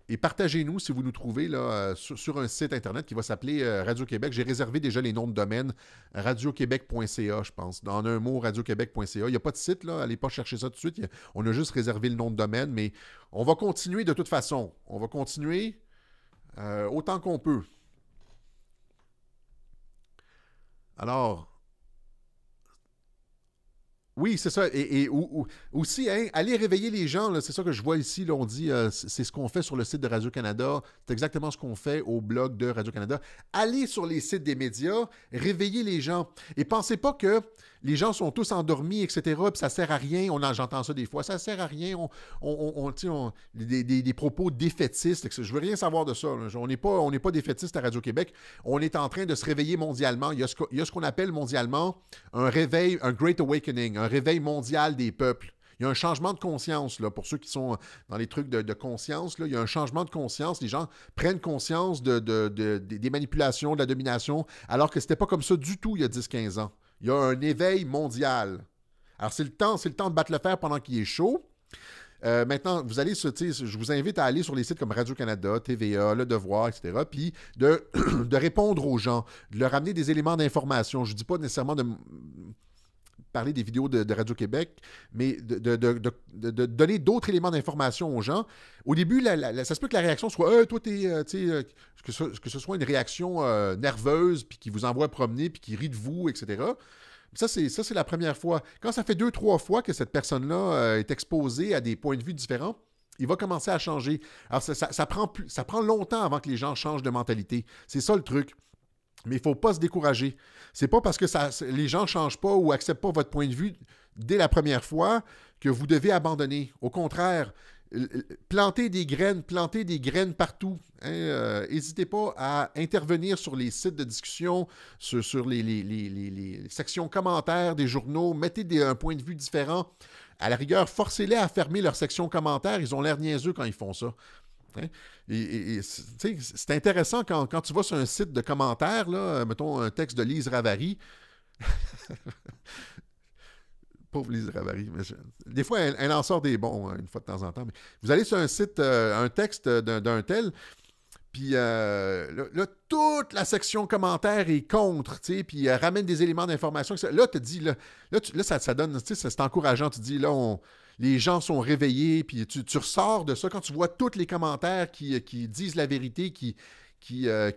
et partagez-nous si vous nous trouvez là, sur un site Internet qui va s'appeler Radio-Québec. J'ai réservé déjà les noms de domaine, radioquebec.ca, je pense. En un mot, radioquebec.ca. Il n'y a pas de site, là. Allez pas chercher ça tout de suite. On a juste réservé le nom de domaine, mais on va continuer de toute façon. On va continuer autant qu'on peut. Alors... Oui, c'est ça. Et aussi, aller réveiller les gens, c'est ça que je vois ici. Là, on dit, c'est ce qu'on fait sur le site de Radio-Canada. C'est exactement ce qu'on fait au blog de Radio-Canada. Allez sur les sites des médias, réveillez les gens. Et pensez pas que les gens sont tous endormis, etc., puis ça sert à rien. J'entends ça des fois. Ça sert à rien. Des propos défaitistes. Je veux rien savoir de ça. Là. On n'est pas défaitistes à Radio-Québec. On est en train de se réveiller mondialement. Il y a ce qu'on appelle mondialement un réveil, un Great Awakening, un réveil mondial des peuples. Il y a un changement de conscience, là, pour ceux qui sont dans les trucs de conscience. Là, il y a un changement de conscience. Les gens prennent conscience des manipulations, de la domination, alors que c'était pas comme ça du tout il y a 10-15 ans. Il y a un éveil mondial. Alors, c'est le temps de battre le fer pendant qu'il est chaud. Maintenant, je vous invite à aller sur les sites comme Radio-Canada, TVA, Le Devoir, etc., puis de répondre aux gens, de leur amener des éléments d'information. Je ne dis pas nécessairement de parler des vidéos de Radio-Québec, mais de donner d'autres éléments d'information aux gens. Au début, ça se peut que la réaction soit toi, que ce soit une réaction nerveuse, puis qui vous envoie promener, puis qui rit de vous, etc. Ça, c'est la première fois. Quand ça fait 2-3 fois que cette personne-là est exposée à des points de vue différents, il va commencer à changer. Alors, ça prend longtemps avant que les gens changent de mentalité. C'est ça le truc. Mais il ne faut pas se décourager. C'est pas parce que les gens ne changent pas ou n'acceptent pas votre point de vue dès la première fois que vous devez abandonner. Au contraire, plantez des graines partout. N'hésitez pas à intervenir sur les sites de discussion, sur les sections commentaires des journaux. Mettez un point de vue différent. À la rigueur, forcez-les à fermer leur section commentaires. Ils ont l'air niaiseux quand ils font ça. Hein? C'est intéressant quand tu vas sur un site de commentaires, là, mettons un texte de Lise Ravary. Pauvre Lise Ravary. Des fois, elle en sort des bons, une fois de temps en temps. Mais vous allez sur un site, un texte d'un tel, puis là, toute la section commentaires est contre, puis ramène des éléments d'information. Là, tu te dis, là ça donne, c'est encourageant. Tu te dis, là, les gens sont réveillés, puis tu ressors de ça quand tu vois tous les commentaires qui disent la vérité, qui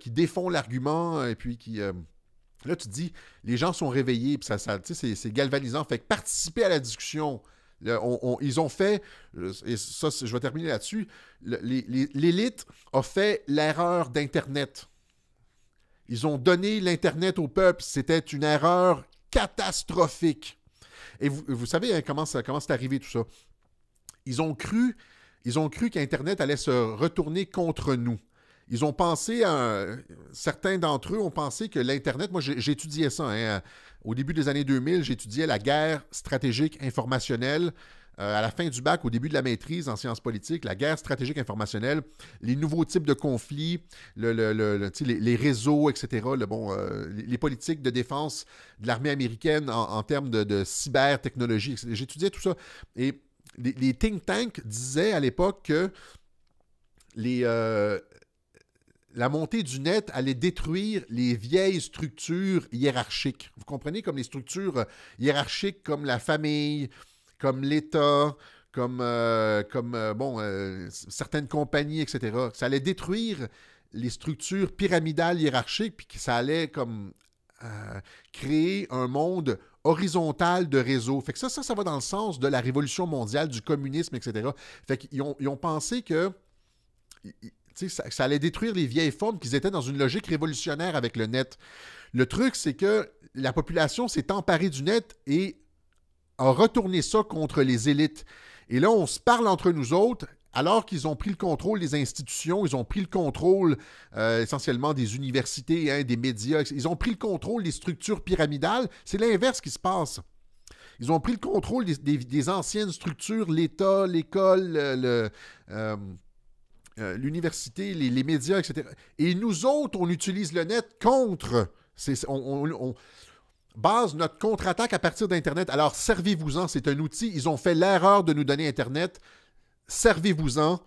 défont l'argument, et puis qui... là, tu te dis, les gens sont réveillés, puis c'est galvanisant. Fait que participer à la discussion, là, ils ont fait, et ça, je vais terminer là-dessus, l'élite a fait l'erreur d'Internet. Ils ont donné l'Internet au peuple. C'était une erreur catastrophique. Et vous savez comment c'est arrivé tout ça? Ils ont cru qu'Internet allait se retourner contre nous. Ils ont pensé, certains d'entre eux ont pensé que l'Internet, moi j'étudiais ça, hein, au début des années 2000, j'étudiais la guerre stratégique informationnelle. À la fin du bac, au début de la maîtrise en sciences politiques, la guerre stratégique informationnelle, les nouveaux types de conflits, les réseaux, etc., les politiques de défense de l'armée américaine en termes de cybertechnologie, etc. J'étudiais tout ça. Et les think tanks disaient à l'époque que la montée du net allait détruire les vieilles structures hiérarchiques. Vous comprenez, comme les structures hiérarchiques comme la famille, comme l'État, comme certaines compagnies, etc. Ça allait détruire les structures pyramidales hiérarchiques, puis que ça allait comme créer un monde horizontal de réseaux. Fait que ça va dans le sens de la révolution mondiale, du communisme, etc. Fait qu'ils ont pensé que ça allait détruire les vieilles formes, qu'ils étaient dans une logique révolutionnaire avec le net. Le truc, c'est que la population s'est emparée du net et a retourné ça contre les élites. Et là, on se parle entre nous autres, alors qu'ils ont pris le contrôle des institutions, ils ont pris le contrôle essentiellement des universités, hein, des médias, ils ont pris le contrôle des structures pyramidales. C'est l'inverse qui se passe. Ils ont pris le contrôle des anciennes structures, l'État, l'école, l'université, les médias, etc. Et nous autres, on utilise le net contre. On base notre contre-attaque à partir d'Internet. Alors, servez-vous-en, c'est un outil. Ils ont fait l'erreur de nous donner Internet. Servez-vous-en.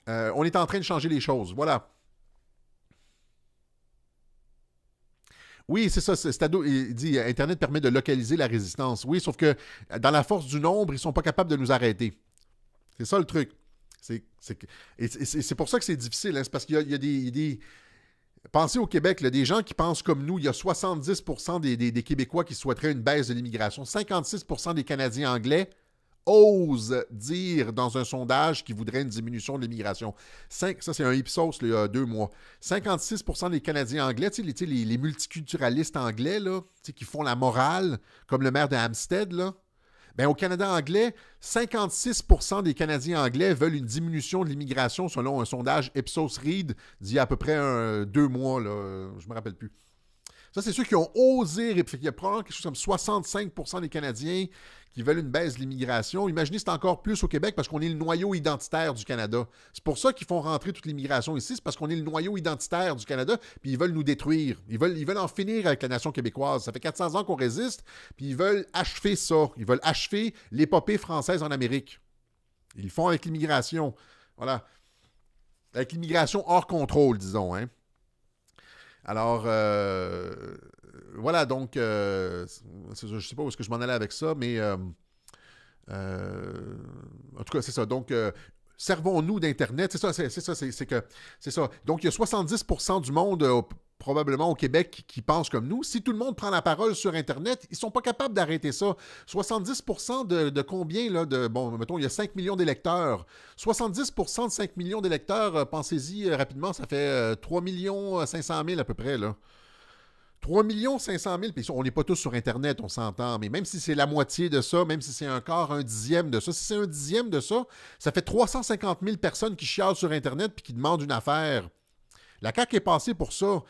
On est en train de changer les choses. Voilà. Oui, c'est ça. Stado, il dit Internet permet de localiser la résistance. Oui, sauf que dans la force du nombre, ils ne sont pas capables de nous arrêter. C'est ça le truc. C'est pour ça que c'est difficile. Hein? C'est parce qu'il y a des... Pensez au Québec, là, des gens qui pensent comme nous. Il y a 70% des Québécois qui souhaiteraient une baisse de l'immigration. 56% des Canadiens anglais osent dire dans un sondage qu'ils voudraient une diminution de l'immigration. Ça, c'est un Ipsos là, il y a 2 mois. 56% des Canadiens anglais, les multiculturalistes anglais là, qui font la morale, comme le maire de Hampstead, là, bien, au Canada anglais, 56% des Canadiens anglais veulent une diminution de l'immigration selon un sondage Ipsos-Reid d'il y a à peu près 2 mois. Là, je ne me rappelle plus. Ça, c'est ceux qui ont osé. Il y a probablement quelque chose comme 65% des Canadiens qui veulent une baisse de l'immigration. Imaginez, c'est encore plus au Québec parce qu'on est le noyau identitaire du Canada. C'est pour ça qu'ils font rentrer toute l'immigration ici. C'est parce qu'on est le noyau identitaire du Canada, puis ils veulent nous détruire. Ils veulent en finir avec la nation québécoise. Ça fait 400 ans qu'on résiste, puis ils veulent achever ça. Ils veulent achever l'épopée française en Amérique. Ils le font avec l'immigration. Voilà. Avec l'immigration hors contrôle, disons, hein. Alors, voilà, donc, je ne sais pas où est-ce que je m'en allais avec ça, mais en tout cas, c'est ça. Donc, servons-nous d'Internet. C'est ça, c'est ça. Donc, il y a 70% du monde probablement au Québec qui pensent comme nous. Si tout le monde prend la parole sur Internet, ils ne sont pas capables d'arrêter ça. 70% de combien, là, bon, mettons, il y a 5 millions d'électeurs. 70% de 5 millions d'électeurs, pensez-y rapidement, ça fait 3 500 000 à peu près, là. 3 500 000, puis on n'est pas tous sur Internet, on s'entend, mais même si c'est la moitié de ça, même si c'est un quart, un dixième de ça, si c'est un dixième de ça, ça fait 350 000 personnes qui chialent sur Internet puis qui demandent une affaire. La CAQ est passée pour ça.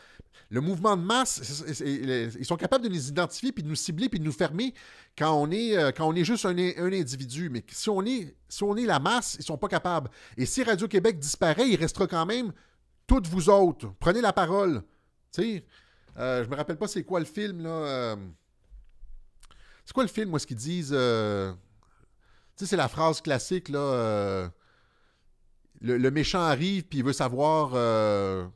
Le mouvement de masse, ils sont capables de nous identifier, puis de nous cibler, puis de nous fermer quand on est juste un individu. Mais si on est la masse, ils ne sont pas capables. Et si Radio-Québec disparaît, il restera quand même toutes vous autres. Prenez la parole. Tu sais, je me rappelle pas c'est quoi le film, là. C'est quoi le film, où est-ce qu'ils disent... tu sais, c'est la phrase classique, là. Le méchant arrive, puis il veut savoir...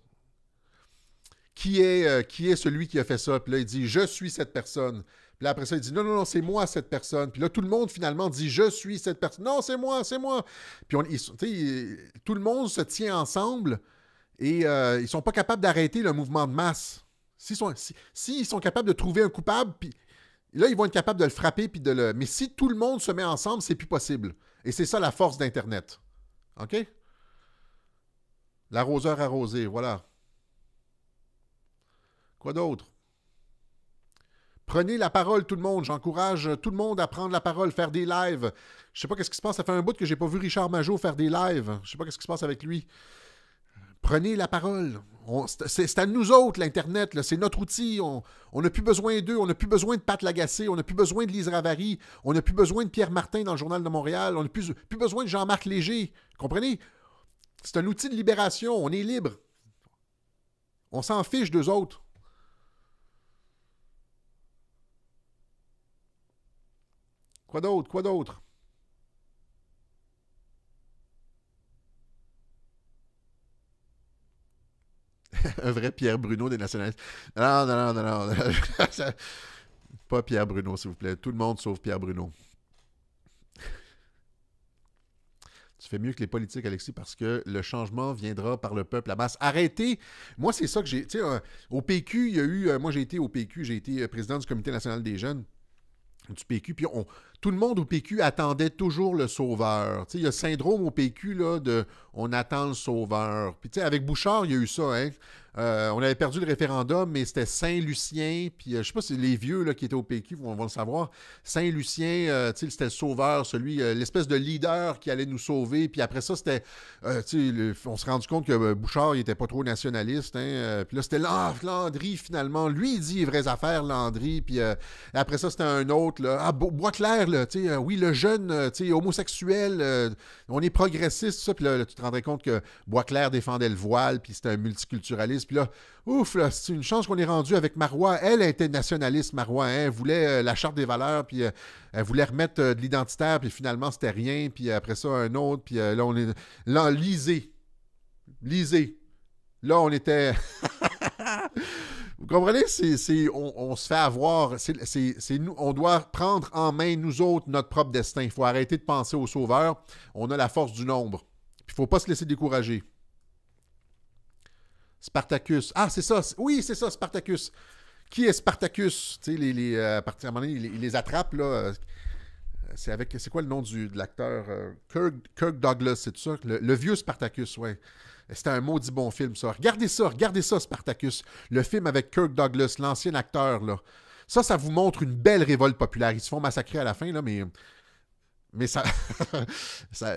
qui est celui qui a fait ça? Puis là, il dit « Je suis cette personne ». Puis là, après ça, il dit « Non, non, non, c'est moi cette personne ». Puis là, tout le monde, finalement, dit « Je suis cette personne ». « Non, c'est moi, c'est moi ». Puis tout le monde se tient ensemble et ils sont pas capables d'arrêter le mouvement de masse. S'ils sont capables de trouver un coupable, puis là, ils vont être capables de le frapper. Puis mais si tout le monde se met ensemble, c'est plus possible. Et c'est ça la force d'Internet. OK? L'arroseur arrosé, voilà. Quoi d'autre? Prenez la parole, tout le monde. J'encourage tout le monde à prendre la parole, faire des lives. Je sais pas qu'est-ce qui se passe. Ça fait un bout que j'ai pas vu Richard Majot faire des lives. Je sais pas qu'est-ce qui se passe avec lui. Prenez la parole. C'est à nous autres, l'Internet. C'est notre outil. On n'a plus besoin d'eux. On n'a plus besoin de Pat Lagacé. On n'a plus besoin de Lise Ravary. On n'a plus besoin de Pierre Martin dans le Journal de Montréal. On n'a plus besoin de Jean-Marc Léger. Comprenez? C'est un outil de libération. On est libre. On s'en fiche d'eux autres. Quoi d'autre? Quoi d'autre? Un vrai Pierre Bruno des nationalistes. Non, non, non, non, non. Pas Pierre Bruno, s'il vous plaît. Tout le monde sauf Pierre Bruno. Tu fais mieux que les politiques, Alexis, parce que le changement viendra par le peuple à masse. Arrêtez! Moi, c'est ça que j'ai... Tu sais, au PQ, il y a eu... moi, j'ai été au PQ, j'ai été président du Comité national des jeunes du PQ, puis tout le monde au PQ attendait toujours le sauveur. Tu sais, il y a le syndrome au PQ, là, de « on attend le sauveur ». Puis, tu sais, avec Bouchard, il y a eu ça, hein. On avait perdu le référendum, mais c'était Saint-Lucien, puis je sais pas si les vieux là, qui étaient au PQ vont le savoir. Saint-Lucien, c'était le sauveur, l'espèce de leader qui allait nous sauver. Puis après ça, c'était, on s'est rendu compte que Bouchard, il était pas trop nationaliste. Hein, puis là, c'était Landry, finalement. Lui, il dit les vraies affaires, Landry. Puis après ça, c'était un autre. Là, Boisclair, là, oui, le jeune, homosexuel, on est progressiste, tout ça. Puis là, tu te rendrais compte que Boisclair défendait le voile, puis c'était un multiculturaliste. Puis là, ouf, là, c'est une chance qu'on est rendu avec Marois. Elle était nationaliste, Marois. Hein? Elle voulait la charte des valeurs, puis elle voulait remettre de l'identitaire, puis finalement, c'était rien. Puis après ça, un autre. Puis là, on est... Là, lisez. Là, on était... Vous comprenez? On se fait avoir. Nous, on doit prendre en main, nous autres, notre propre destin. Il faut arrêter de penser au sauveur. On a la force du nombre. Puis il ne faut pas se laisser décourager. Spartacus. Ah, c'est ça. Oui, c'est ça, Spartacus. Qui est Spartacus? Tu sais, à partir d'un moment donné, il les attrape, là. C'est quoi le nom de l'acteur? Kirk Douglas, c'est tout ça? Le vieux Spartacus, ouais. C'était un maudit bon film, ça. Regardez ça, Spartacus. Le film avec Kirk Douglas, l'ancien acteur, là. Ça vous montre une belle révolte populaire. Ils se font massacrer à la fin, là, mais ça...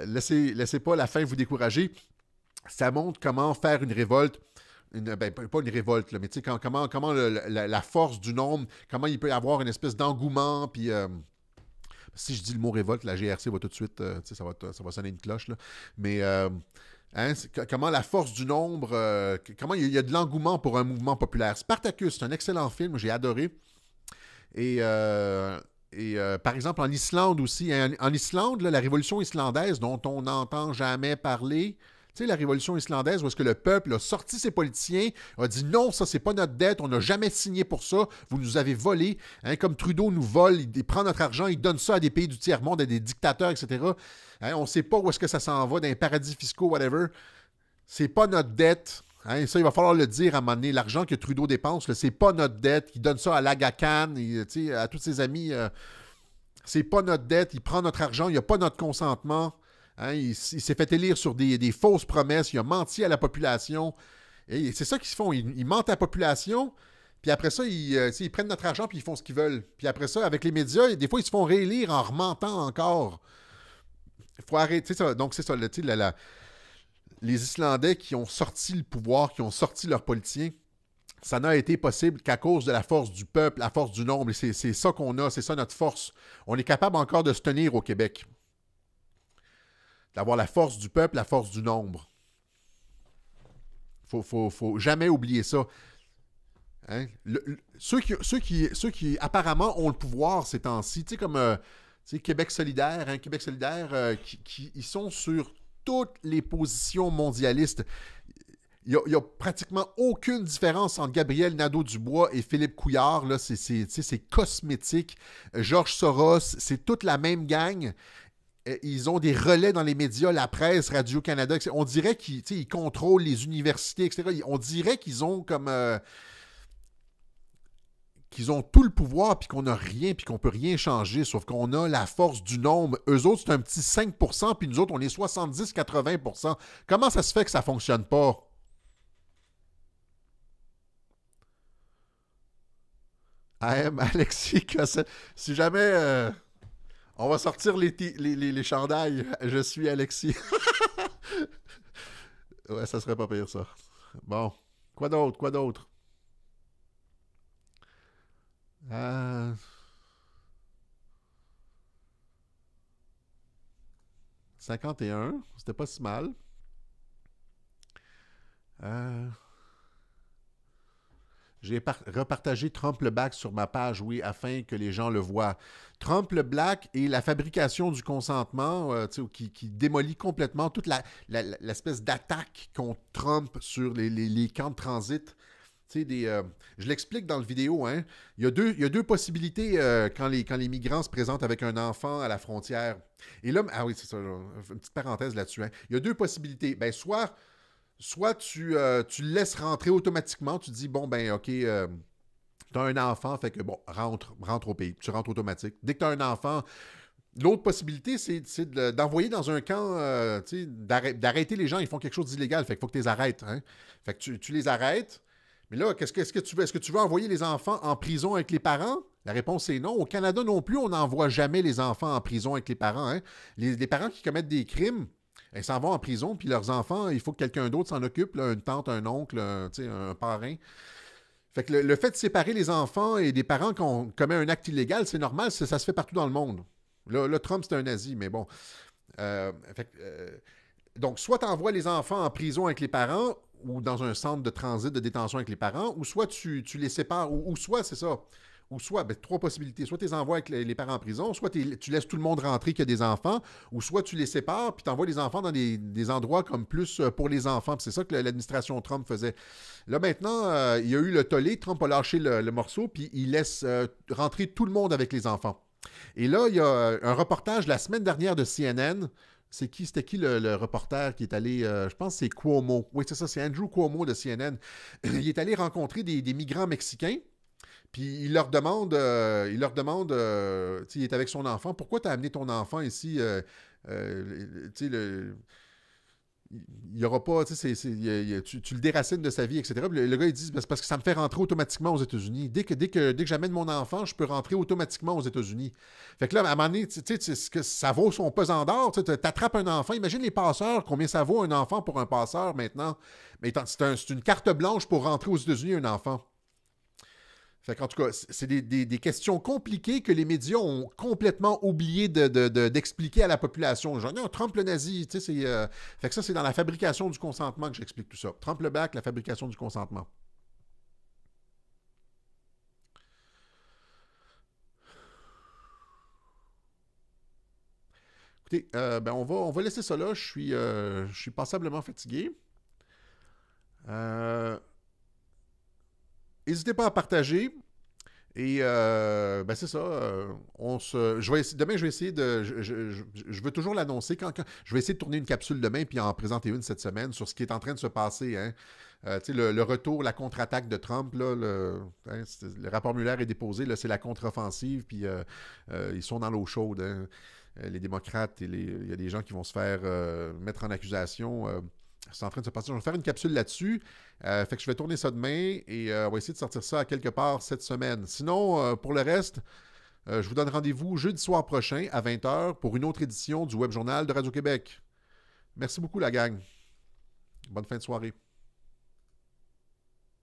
laissez pas la fin vous décourager. Ça montre comment faire une révolte. Pas une révolte, là, mais tu sais, comment la force du nombre, comment il peut y avoir une espèce d'engouement, puis... si je dis le mot révolte, la GRC va tout de suite... ça va sonner une cloche, là. Mais... comment la force du nombre, comment il y a de l'engouement pour un mouvement populaire. Spartacus, c'est un excellent film, j'ai adoré. Et par exemple, en Islande aussi, hein, en Islande, là, la révolution islandaise dont on n'entend jamais parler, tu sais, la révolution islandaise où est-ce que le peuple a sorti ses politiciens, a dit non, ça c'est pas notre dette, on n'a jamais signé pour ça, vous nous avez volé, hein, comme Trudeau nous vole, il prend notre argent, il donne ça à des pays du tiers-monde, à des dictateurs, etc. Hein, on ne sait pas où est-ce que ça s'en va, dans les paradis fiscaux, whatever. C'est pas notre dette. Hein, ça, il va falloir le dire à un moment donné. L'argent que Trudeau dépense, c'est pas notre dette. Il donne ça à l'Agacan, à tous ses amis. C'est pas notre dette. Il prend notre argent. Il n'y a pas notre consentement. Hein, il s'est fait élire sur des fausses promesses. Il a menti à la population. Et c'est ça qu'ils font. Ils mentent à la population. Puis après ça, ils prennent notre argent puis ils font ce qu'ils veulent. Puis après ça, avec les médias, des fois, ils se font réélire en rementant encore. Il faut arrêter ça. Donc, c'est ça. Les Islandais qui ont sorti le pouvoir, qui ont sorti leurs politiciens, ça n'a été possible qu'à cause de la force du peuple, la force du nombre. Et c'est ça qu'on a, c'est ça notre force. On est capable encore de se tenir au Québec. D'avoir la force du peuple, la force du nombre. Faut jamais oublier ça. Hein? Ceux qui apparemment ont le pouvoir ces temps-ci, tu sais, comme Québec solidaire, hein, Québec solidaire, ils sont sur toutes les positions mondialistes. Il n'y a pratiquement aucune différence entre Gabriel Nadeau-Dubois et Philippe Couillard. Là, c'est cosmétique. Georges Soros, c'est toute la même gang. Ils ont des relais dans les médias, la presse, Radio-Canada, etc. On dirait qu'ils contrôlent les universités, etc. On dirait qu'ils ont comme... qu'ils ont tout le pouvoir, puis qu'on n'a rien, puis qu'on ne peut rien changer, sauf qu'on a la force du nombre. Eux autres, c'est un petit 5%, puis nous autres, on est 70-80%. Comment ça se fait que ça ne fonctionne pas? AM Alexis Cossette. Si jamais on va sortir les chandails, je suis Alexis. Ouais, ça serait pas pire, ça. Bon. Quoi d'autre? Euh... 51, c'était pas si mal. J'ai repartagé Trump le Black sur ma page, oui, afin que les gens le voient. Trump le Black et la fabrication du consentement qui démolit complètement toute l'espèce d'attaque contre Trump sur les camps de transit. Je l'explique dans la vidéo. Hein. Il y a deux possibilités quand les migrants se présentent avec un enfant à la frontière. Et là, ah oui, c'est ça, une petite parenthèse là-dessus. Hein. Il y a deux possibilités. Ben, soit tu le laisses rentrer automatiquement, tu dis, bon, ben, OK, tu as un enfant, fait que, bon, rentre au pays. Tu rentres automatique. Dès que tu as un enfant, l'autre possibilité, c'est d'envoyer dans un camp, d'arrêter les gens. Ils font quelque chose d'illégal, fait qu'il faut que tu les arrêtes. Hein. Fait que tu les arrêtes. Mais là, qu'est-ce que tu veux? Est-ce que tu veux envoyer les enfants en prison avec les parents? La réponse est non. Au Canada non plus, on n'envoie jamais les enfants en prison avec les parents. Hein. Les parents qui commettent des crimes, ils s'en vont en prison, puis leurs enfants, il faut que quelqu'un d'autre s'en occupe, là, une tante, un oncle, un parrain. Fait que le fait de séparer les enfants et des parents qui ont commis un acte illégal, c'est normal, ça se fait partout dans le monde. Là Trump, c'est un nazi, mais bon. Donc, soit tu envoies les enfants en prison avec les parents ou dans un centre de transit de détention avec les parents, ou soit tu les sépares, ou soit, c'est ça, ou soit, trois possibilités. Soit tu les envoies avec les parents en prison, soit tu laisses tout le monde rentrer qui a des enfants, ou soit tu les sépares, puis tu envoies les enfants dans des endroits comme plus pour les enfants. Puis c'est ça que l'administration Trump faisait. Là, maintenant, il y a eu le tollé, Trump a lâché le morceau, puis il laisse rentrer tout le monde avec les enfants. Et là, il y a un reportage la semaine dernière de CNN. C'était qui le reporter qui est allé, je pense que c'est Cuomo. Oui, c'est ça, c'est Andrew Cuomo de CNN. Il est allé rencontrer des migrants mexicains, puis il leur demande, il est avec son enfant, pourquoi tu as amené ton enfant ici? Il n'y aura pas, tu le déracines de sa vie, etc. Puis le gars, il dit, c'est parce que ça me fait rentrer automatiquement aux États-Unis. Dès que j'amène mon enfant, je peux rentrer automatiquement aux États-Unis. Fait que là, à un moment donné, ça vaut son pesant d'or. Tu attrapes un enfant. Imagine les passeurs, combien ça vaut un enfant pour un passeur maintenant. Mais c'est une carte blanche pour rentrer aux États-Unis, un enfant. Fait qu'en tout cas, c'est des questions compliquées que les médias ont complètement oublié d'expliquer à la population. Genre, non, Trump le nazi, tu sais, fait que ça, c'est dans la fabrication du consentement que j'explique tout ça. Trump le Black, la fabrication du consentement. Écoutez, on va laisser ça là. Je suis passablement fatigué. N'hésitez pas à partager. Et ben c'est ça. Demain, je vais essayer de. Je veux toujours l'annoncer. Je vais essayer de tourner une capsule demain puis en présenter une cette semaine sur ce qui est en train de se passer. Hein. Tu sais, le retour, la contre-attaque de Trump, là, le rapport Mueller est déposé, là, c'est la contre-offensive, puis ils sont dans l'eau chaude. Hein. Les démocrates, il y a des gens qui vont se faire mettre en accusation. C'est en train de se passer. Je vais faire une capsule là-dessus. Fait que je vais tourner ça demain et on va essayer de sortir ça à quelque part cette semaine. Sinon, pour le reste, je vous donne rendez-vous jeudi soir prochain à 20h pour une autre édition du Web Journal de Radio-Québec. Merci beaucoup, la gang. Bonne fin de soirée.